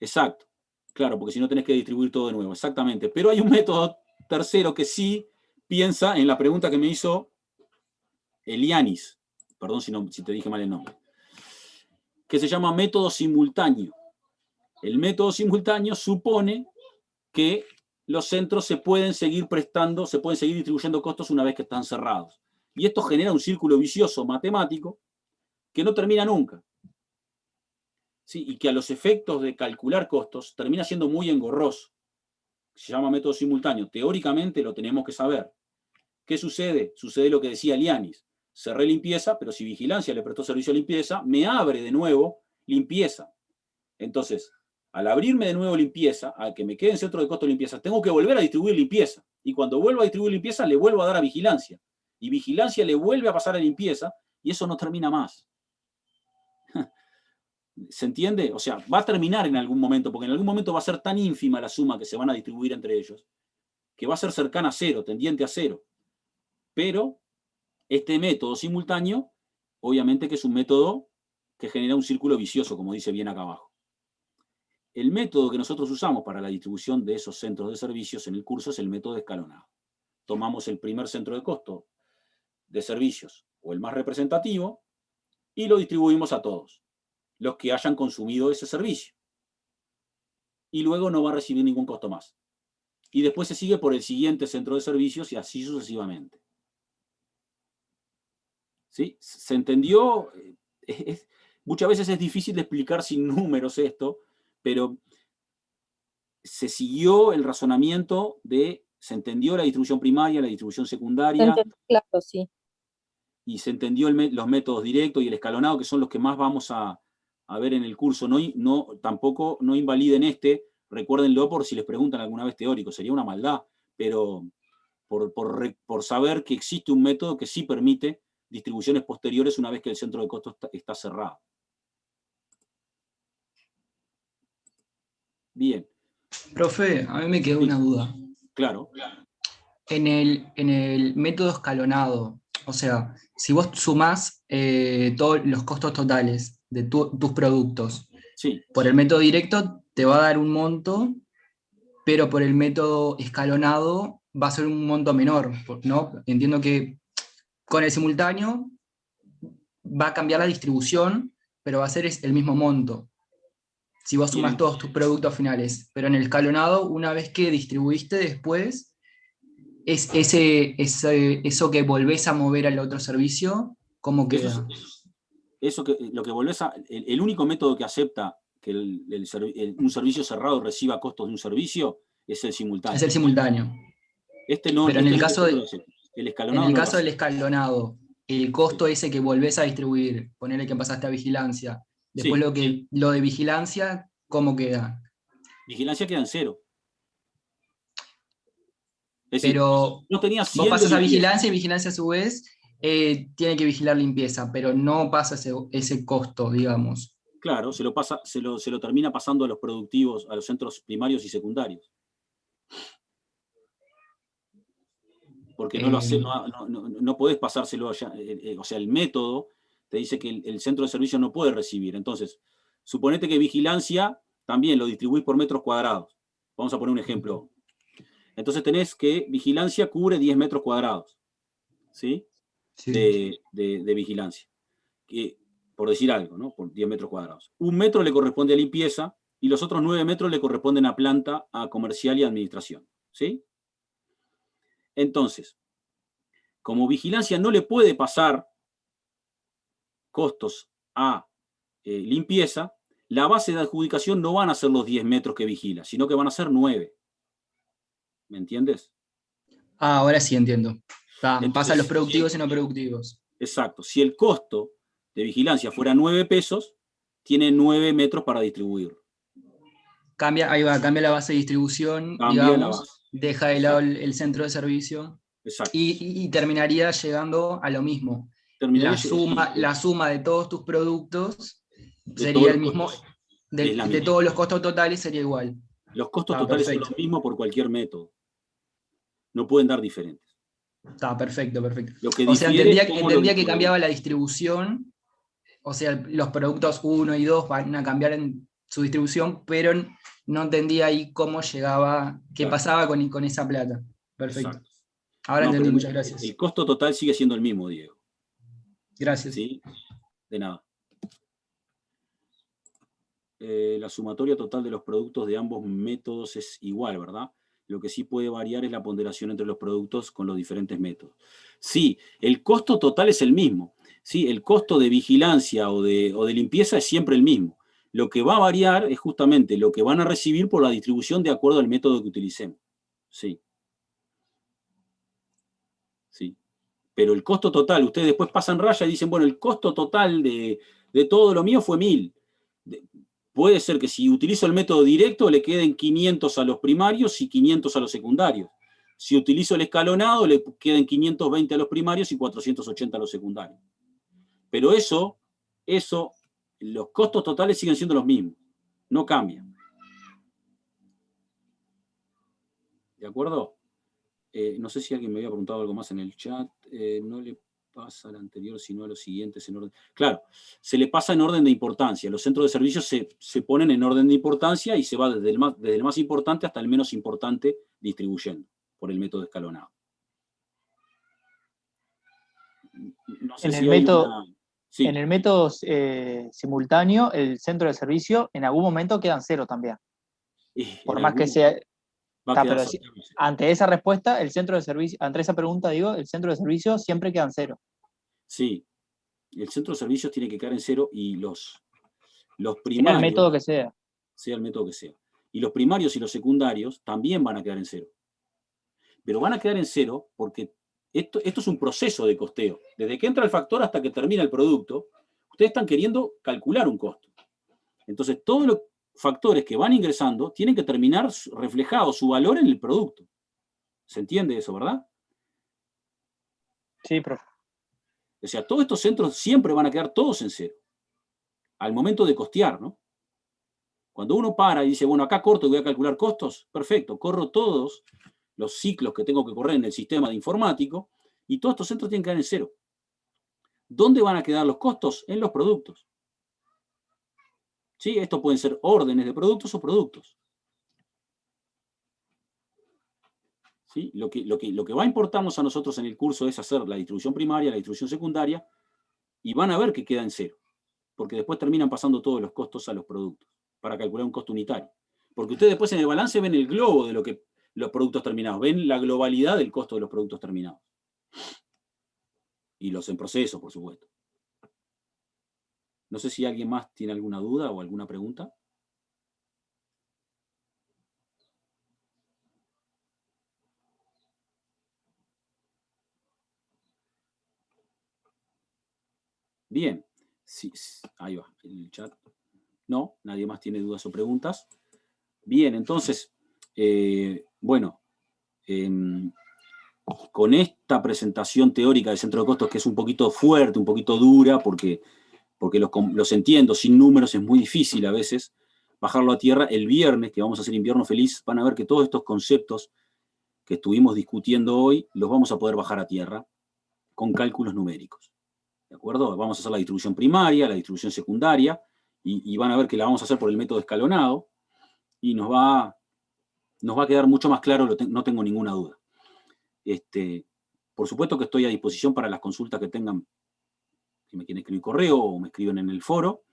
Exacto. Claro, porque si no tenés que distribuir todo de nuevo. Exactamente. Pero hay un método tercero que sí piensa en la pregunta que me hizo Elianis. Perdón si te dije mal el nombre. Que se llama método simultáneo. El método simultáneo supone que los centros se pueden seguir distribuyendo costos una vez que están cerrados. Y esto genera un círculo vicioso matemático que no termina nunca. ¿Sí? Y que a los efectos de calcular costos termina siendo muy engorroso. Se llama método simultáneo. Teóricamente lo tenemos que saber. ¿Qué sucede? Sucede lo que decía Lianis. Cerré limpieza, pero si vigilancia le prestó servicio a limpieza, me abre de nuevo limpieza. Entonces, al abrirme de nuevo limpieza, al que me quede en centro de costo de limpieza, tengo que volver a distribuir limpieza. Y cuando vuelvo a distribuir limpieza, le vuelvo a dar a vigilancia. Y vigilancia le vuelve a pasar a limpieza, y eso no termina más. ¿Se entiende? O sea, va a terminar en algún momento, porque en algún momento va a ser tan ínfima la suma que se van a distribuir entre ellos, que va a ser cercana a cero, tendiente a cero. Pero este método simultáneo, obviamente que es un método que genera un círculo vicioso, como dice bien acá abajo. El método que nosotros usamos para la distribución de esos centros de servicios en el curso es el método escalonado. Tomamos el primer centro de costo de servicios, o el más representativo, y lo distribuimos a todos los que hayan consumido ese servicio. Y luego no va a recibir ningún costo más. Y después se sigue por el siguiente centro de servicios y así sucesivamente. ¿Sí? ¿Se entendió? Muchas veces es difícil de explicar sin números esto, pero se siguió el razonamiento se entendió la distribución primaria, la distribución secundaria. Claro, sí. Y se entendió los métodos directos y el escalonado, que son los que más vamos a ver en el curso. Tampoco no invaliden este, recuérdenlo por si les preguntan alguna vez teórico, sería una maldad, pero por saber que existe un método que sí permite distribuciones posteriores una vez que el centro de costos está cerrado. Bien. Profe, a mí me quedó una duda. Claro. En el método escalonado, o sea, si vos sumás todos los costos totales de tus productos, sí, por el método directo te va a dar un monto, pero por el método escalonado va a ser un monto menor, ¿no? Entiendo que con el simultáneo va a cambiar la distribución, pero va a ser el mismo monto. Si vos sumás todos tus productos finales, pero en el escalonado, una vez que distribuiste después, es eso que volvés a mover al otro servicio, ¿cómo queda? Lo que volvés el único método que acepta que un servicio cerrado reciba costos de un servicio es el simultáneo. Es el simultáneo. Pero en el caso del escalonado, escalonado, el costo ese que volvés a distribuir, ponerle que pasaste a vigilancia, después lo de vigilancia, ¿cómo queda? Vigilancia queda en cero. Es pero decir, no tenía vos pasas a vigilancia y vigilancia a su vez tiene que vigilar limpieza, pero no pasa ese costo, digamos. Claro, se lo termina pasando a los productivos, a los centros primarios y secundarios. Porque no podés pasárselo allá. O sea, el método te dice que el centro de servicio no puede recibir. Entonces, suponete que vigilancia también lo distribuís por metros cuadrados. Vamos a poner un ejemplo. Entonces tenés que vigilancia cubre 10 metros cuadrados, ¿sí? Sí. De vigilancia. Por decir algo, ¿no? Por 10 metros cuadrados. 1 metro le corresponde a limpieza y los otros 9 metros le corresponden a planta, a comercial y a administración, ¿sí? Entonces, como vigilancia no le puede pasar costos a limpieza, la base de adjudicación no van a ser los 10 metros que vigila, sino que van a ser 9. ¿Me entiendes? Ahora sí entiendo. Pasa a los productivos y no productivos. Exacto. Si el costo de vigilancia fuera 9 pesos, tiene 9 metros para distribuir. Ahí va, cambia la base de distribución, Cambia la digamos, base. deja de lado el centro de servicio Exacto. y terminaría llegando a lo mismo. Terminaría La suma de todos tus productos de sería todos el los mismo, costos. Es la de misma. todos los costos totales sería igual. Los costos Está totales son perfecto. los mismos por cualquier método. No pueden dar diferentes. Está perfecto, perfecto. Lo que O sea, difiere es entendía, cómo lo que distribuimos. cambiaba la distribución, o sea, los productos 1 y 2 van a cambiar en su distribución, pero no entendía ahí cómo llegaba, qué Claro. pasaba con esa plata. Perfecto. Exacto. Ahora No, entendí, pero muchas gracias. el costo total sigue siendo el mismo, Diego. Gracias. ¿Sí? De nada. La sumatoria total de los productos de ambos métodos es igual, ¿verdad? Lo que sí puede variar es la ponderación entre los productos con los diferentes métodos. Sí, el costo total es el mismo. Sí, el costo de vigilancia o de limpieza es siempre el mismo. Lo que va a variar es justamente lo que van a recibir por la distribución de acuerdo al método que utilicemos. Sí. Sí. Pero el costo total, ustedes después pasan raya y dicen, bueno, el costo total de todo lo mío fue 1000. Puede ser que si utilizo el método directo le queden 500 a los primarios y 500 a los secundarios. Si utilizo el escalonado le queden 520 a los primarios y 480 a los secundarios. Pero eso, los costos totales siguen siendo los mismos. No cambian. ¿De acuerdo? No sé si alguien me había preguntado algo más en el chat. No le pasa al anterior, sino a los siguientes en orden. Claro, se le pasa en orden de importancia. Los centros de servicios se ponen en orden de importancia y se va desde el más importante hasta el menos importante distribuyendo por el método escalonado. No sé En si el hay método, una... Sí. en el método simultáneo, el centro de servicio en algún momento quedan 0 también. Por más que sea... Va a quedar pero ante esa respuesta, el centro de servicio, ante esa pregunta, digo, el centro de servicio siempre quedan 0. Sí, el centro de servicios tiene que quedar en 0 y los primarios... Sea el método que sea. Sea el método que sea. Y los primarios y los secundarios también van a quedar en 0. Pero van a quedar en 0 porque esto es un proceso de costeo. Desde que entra el factor hasta que termina el producto, ustedes están queriendo calcular un costo. Entonces, todos los factores que van ingresando tienen que terminar reflejado su valor en el producto. ¿Se entiende eso, verdad? Sí, profe. O sea, todos estos centros siempre van a quedar todos en 0. Al momento de costear, ¿no? Cuando uno para y dice, bueno, acá corto y voy a calcular costos, perfecto, corro todos los ciclos que tengo que correr en el sistema de informático y todos estos centros tienen que quedar en 0. ¿Dónde van a quedar los costos? En los productos. ¿Sí? Esto pueden ser órdenes de productos o productos. ¿Sí? Lo que va a importarnos a nosotros en el curso es hacer la distribución primaria, la distribución secundaria, y van a ver que queda en 0, porque después terminan pasando todos los costos a los productos, para calcular un costo unitario. Porque ustedes después en el balance ven el globo de los productos terminados, ven la globalidad del costo de los productos terminados. Y los en proceso, por supuesto. No sé si alguien más tiene alguna duda o alguna pregunta. Bien. Sí, ahí va, el chat. No, nadie más tiene dudas o preguntas. Bien, entonces, bueno, con esta presentación teórica del centro de costos, que es un poquito fuerte, un poquito dura, porque los entiendo, sin números es muy difícil a veces bajarlo a tierra. El viernes, que vamos a hacer Invierno Feliz, van a ver que todos estos conceptos que estuvimos discutiendo hoy, los vamos a poder bajar a tierra con cálculos numéricos. ¿De acuerdo? Vamos a hacer la distribución primaria, la distribución secundaria, y van a ver que la vamos a hacer por el método escalonado, y nos va a quedar mucho más claro, no tengo ninguna duda. Por supuesto que estoy a disposición para las consultas que tengan, si me quieren escribir correo o me escriben en el foro.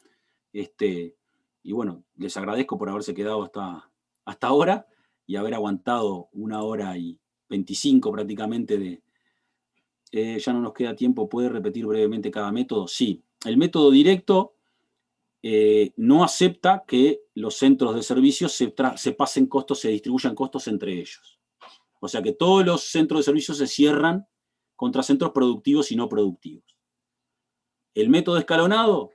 Y bueno, les agradezco por haberse quedado hasta ahora y haber aguantado 1 hora y 25 prácticamente de... ya no nos queda tiempo, ¿puede repetir brevemente cada método? Sí, el método directo no acepta que los centros de servicios se pasen costos, se distribuyan costos entre ellos. O sea que todos los centros de servicios se cierran contra centros productivos y no productivos. El método escalonado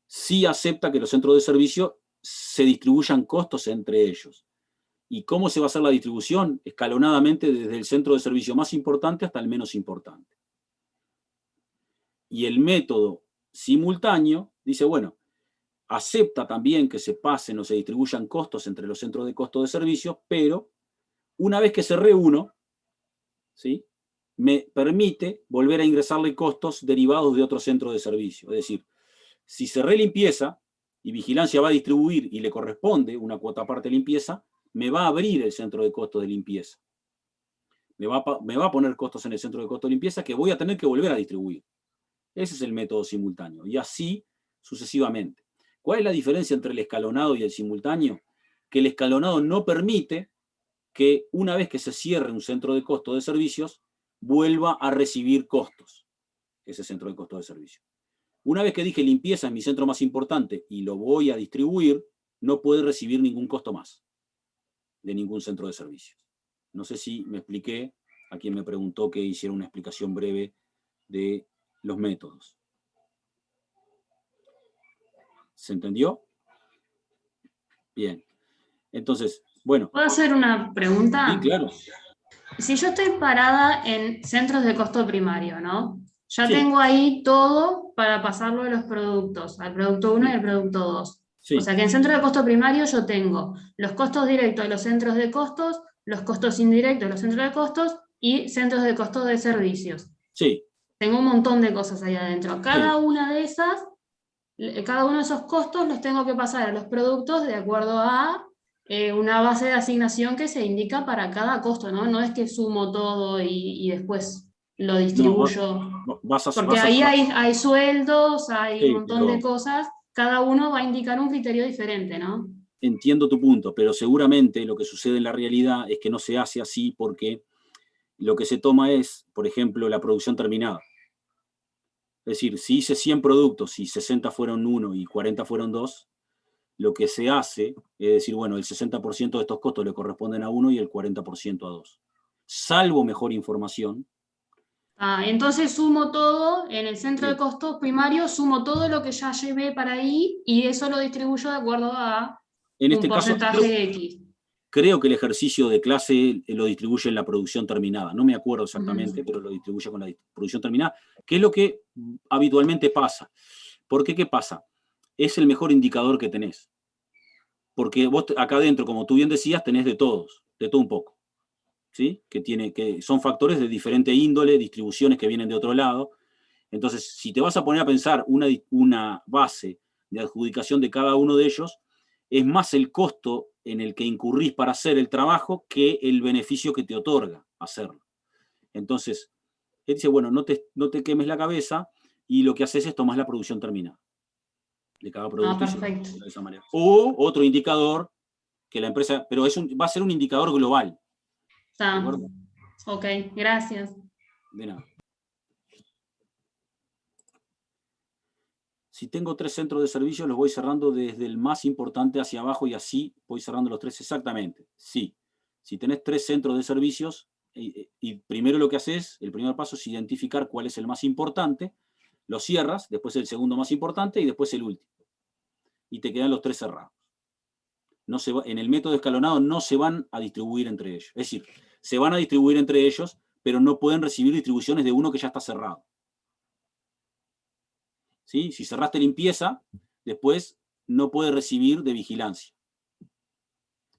sí acepta que los centros de servicio se distribuyan costos entre ellos. ¿Y cómo se va a hacer la distribución? Escalonadamente desde el centro de servicio más importante hasta el menos importante. Y el método simultáneo dice, bueno, acepta también que se pasen o se distribuyan costos entre los centros de costo de servicio, pero una vez que cerré uno, ¿sí?, me permite volver a ingresarle costos derivados de otro centro de servicio. Es decir, si cerré limpieza y vigilancia va a distribuir y le corresponde una cuota aparte de limpieza, me va a abrir el centro de costos de limpieza. Me va a poner costos en el centro de costo de limpieza que voy a tener que volver a distribuir. Ese es el método simultáneo. Y así sucesivamente. ¿Cuál es la diferencia entre el escalonado y el simultáneo? Que el escalonado no permite que una vez que se cierre un centro de costo de servicios, vuelva a recibir costos, ese centro de costo de servicios. Una vez que dije limpieza es mi centro más importante y lo voy a distribuir, no puede recibir ningún costo más de ningún centro de servicios. No sé si me expliqué a quien me preguntó que hiciera una explicación breve de los métodos. ¿Se entendió? Bien. Entonces, bueno. ¿Puedo hacer una pregunta? Sí, claro. Si yo estoy parada en centros de costo primario, ¿no? Ya Sí. tengo ahí todo para pasarlo de los productos, al producto 1 y al producto 2. Sí. O sea que en centro de costo primario yo tengo los costos directos de los centros de costos, los costos indirectos de los centros de costos y centros de costo de servicios. Sí. Tengo un montón de cosas ahí adentro. Cada una de esas, cada uno de esos costos los tengo que pasar a los productos de acuerdo a una base de asignación que se indica para cada costo, ¿no? No es que sumo todo y después lo distribuyo. Porque ahí hay sueldos, hay un montón de cosas, cada uno va a indicar un criterio diferente, ¿no? Entiendo tu punto, pero seguramente lo que sucede en la realidad es que no se hace así porque lo que se toma es, por ejemplo, la producción terminada. Es decir, si hice 100 productos y 60 fueron 1 y 40 fueron 2, lo que se hace es decir, bueno, el 60% de estos costos le corresponden a 1 y el 40% a 2. Salvo mejor información. Entonces sumo todo en el centro de costos primario, sumo todo lo que ya llevé para ahí y eso lo distribuyo de acuerdo a un porcentaje X. Creo que el ejercicio de clase lo distribuye en la producción terminada. No me acuerdo exactamente, pero lo distribuye con la producción terminada, que es lo que habitualmente pasa. ¿Por qué? ¿Qué pasa? Es el mejor indicador que tenés. Porque vos acá adentro, como tú bien decías, tenés de todo un poco. ¿Sí? Que son factores de diferente índole, distribuciones que vienen de otro lado. Entonces, si te vas a poner a pensar una base de adjudicación de cada uno de ellos, es más el costo en el que incurrís para hacer el trabajo que el beneficio que te otorga hacerlo. Entonces, él dice, bueno, no te quemes la cabeza y lo que haces es tomar la producción terminada de cada producto. Perfecto. De esa manera. O otro indicador que la empresa, pero va a ser un indicador global. Ok, gracias. De nada. Si tengo 3 centros de servicio, los voy cerrando desde el más importante hacia abajo y así voy cerrando los 3 exactamente. Sí. Si tenés 3 centros de servicios, y primero lo que haces, el primer paso es identificar cuál es el más importante, lo cierras, después el segundo más importante y después el último. Y te quedan los 3 cerrados. En el método escalonado no se van a distribuir entre ellos. Es decir, se van a distribuir entre ellos, pero no pueden recibir distribuciones de uno que ya está cerrado. ¿Sí? Si cerraste limpieza, después no puede recibir de vigilancia.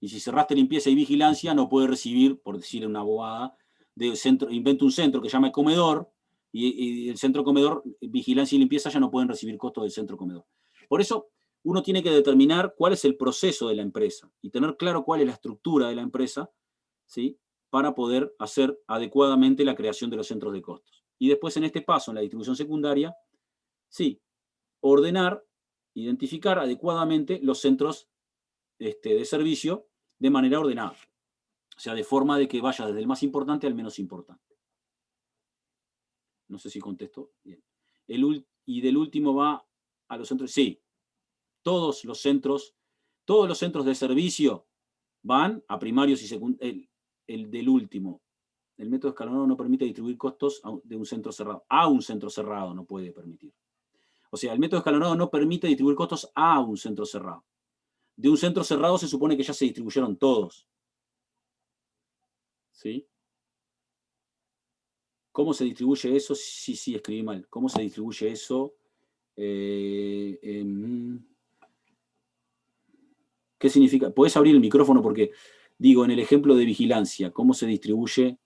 Y si cerraste limpieza y vigilancia, no puede recibir, por decir una bobada, invento un centro que se llama comedor, y el centro comedor, vigilancia y limpieza ya no pueden recibir costos del centro comedor. Por eso, uno tiene que determinar cuál es el proceso de la empresa y tener claro cuál es la estructura de la empresa, ¿sí?, para poder hacer adecuadamente la creación de los centros de costos. Y después en este paso, en la distribución secundaria, sí, ordenar, identificar adecuadamente los centros de servicio de manera ordenada. O sea, de forma de que vaya desde el más importante al menos importante. No sé si contesto bien. Y del último va a los centros. Sí, todos los centros de servicio van a primarios y secundarios. El del último. El método escalonado no permite distribuir costos de un centro cerrado. A un centro cerrado no puede permitir. O sea, el método escalonado no permite distribuir costos a un centro cerrado. de un centro cerrado se supone que ya se distribuyeron todos. ¿Sí? ¿Cómo se distribuye eso? Sí, escribí mal. ¿Cómo se distribuye eso? ¿Qué significa? ¿Podés abrir el micrófono? Porque, digo, en el ejemplo de vigilancia, ¿cómo se distribuye?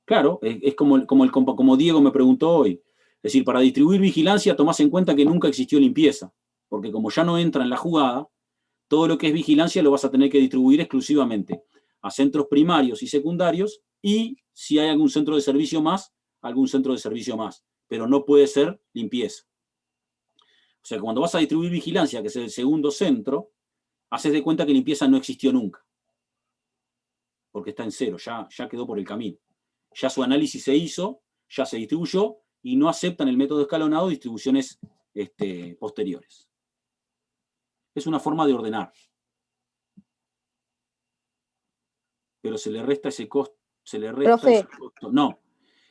Claro, es como Diego me preguntó hoy. Es decir, para distribuir vigilancia tomás en cuenta que nunca existió limpieza. Porque como ya no entra en la jugada, todo lo que es vigilancia lo vas a tener que distribuir exclusivamente a centros primarios y secundarios, y si hay algún centro de servicio más, algún centro de servicio más. Pero no puede ser limpieza. O sea, cuando vas a distribuir vigilancia, que es el segundo centro, haces de cuenta que limpieza no existió nunca. Porque está en cero, ya quedó por el camino. Ya su análisis se hizo, ya se distribuyó, y no aceptan el método escalonado distribuciones posteriores. Es una forma de ordenar. Pero se le resta ese costo. Profe. No,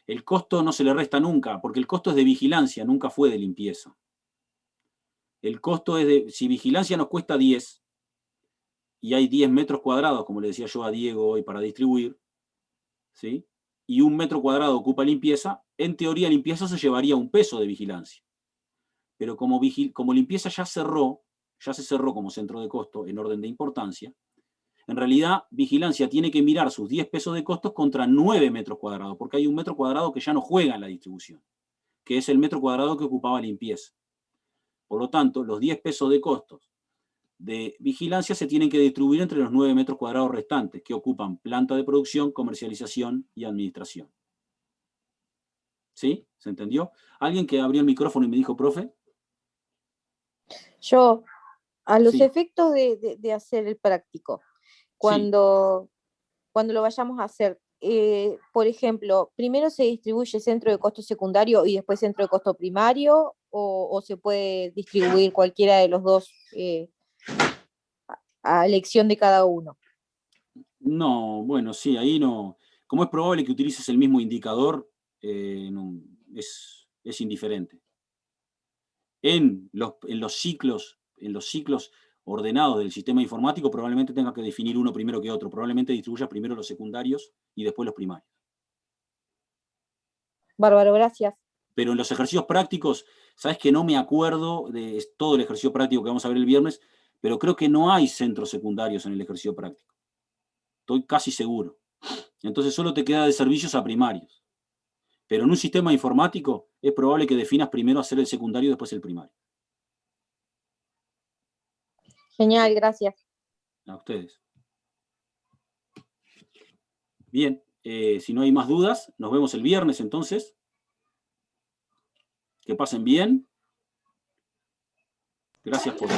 el costo no se le resta nunca, porque el costo es de vigilancia, nunca fue de limpieza. El costo es de, si vigilancia nos cuesta 10, y hay 10 metros cuadrados, como le decía yo a Diego hoy, para distribuir, ¿sí? Y 1 metro cuadrado ocupa limpieza, en teoría limpieza se llevaría un peso de vigilancia. Pero como limpieza ya se cerró como centro de costo en orden de importancia, en realidad vigilancia tiene que mirar sus 10 pesos de costos contra 9 metros cuadrados, porque hay 1 metro cuadrado que ya no juega en la distribución, que es el metro cuadrado que ocupaba limpieza. Por lo tanto, los 10 pesos de costos de vigilancia se tienen que distribuir entre los 9 metros cuadrados restantes, que ocupan planta de producción, comercialización y administración. ¿Sí? ¿Se entendió? ¿Alguien que abrió el micrófono y me dijo, profe? Yo, a los Sí. efectos de hacer el práctico, cuando lo vayamos a hacer, por ejemplo, primero se distribuye centro de costo secundario y después centro de costo primario, o se puede distribuir cualquiera de los dos a elección de cada uno. No, bueno, sí, ahí no. Como es probable que utilices el mismo indicador, es indiferente. En los ciclos ordenados del sistema informático, probablemente tenga que definir uno primero que otro. Probablemente distribuya primero los secundarios y después los primarios. Bárbaro, gracias. Pero en los ejercicios prácticos, sabes que no me acuerdo de todo el ejercicio práctico que vamos a ver el viernes, pero creo que no hay centros secundarios en el ejercicio práctico. Estoy casi seguro. Entonces solo te queda de servicios a primarios. Pero en un sistema informático es probable que definas primero hacer el secundario y después el primario. Genial, gracias. A ustedes. Bien, si no hay más dudas, nos vemos el viernes entonces. Que pasen bien. Gracias por...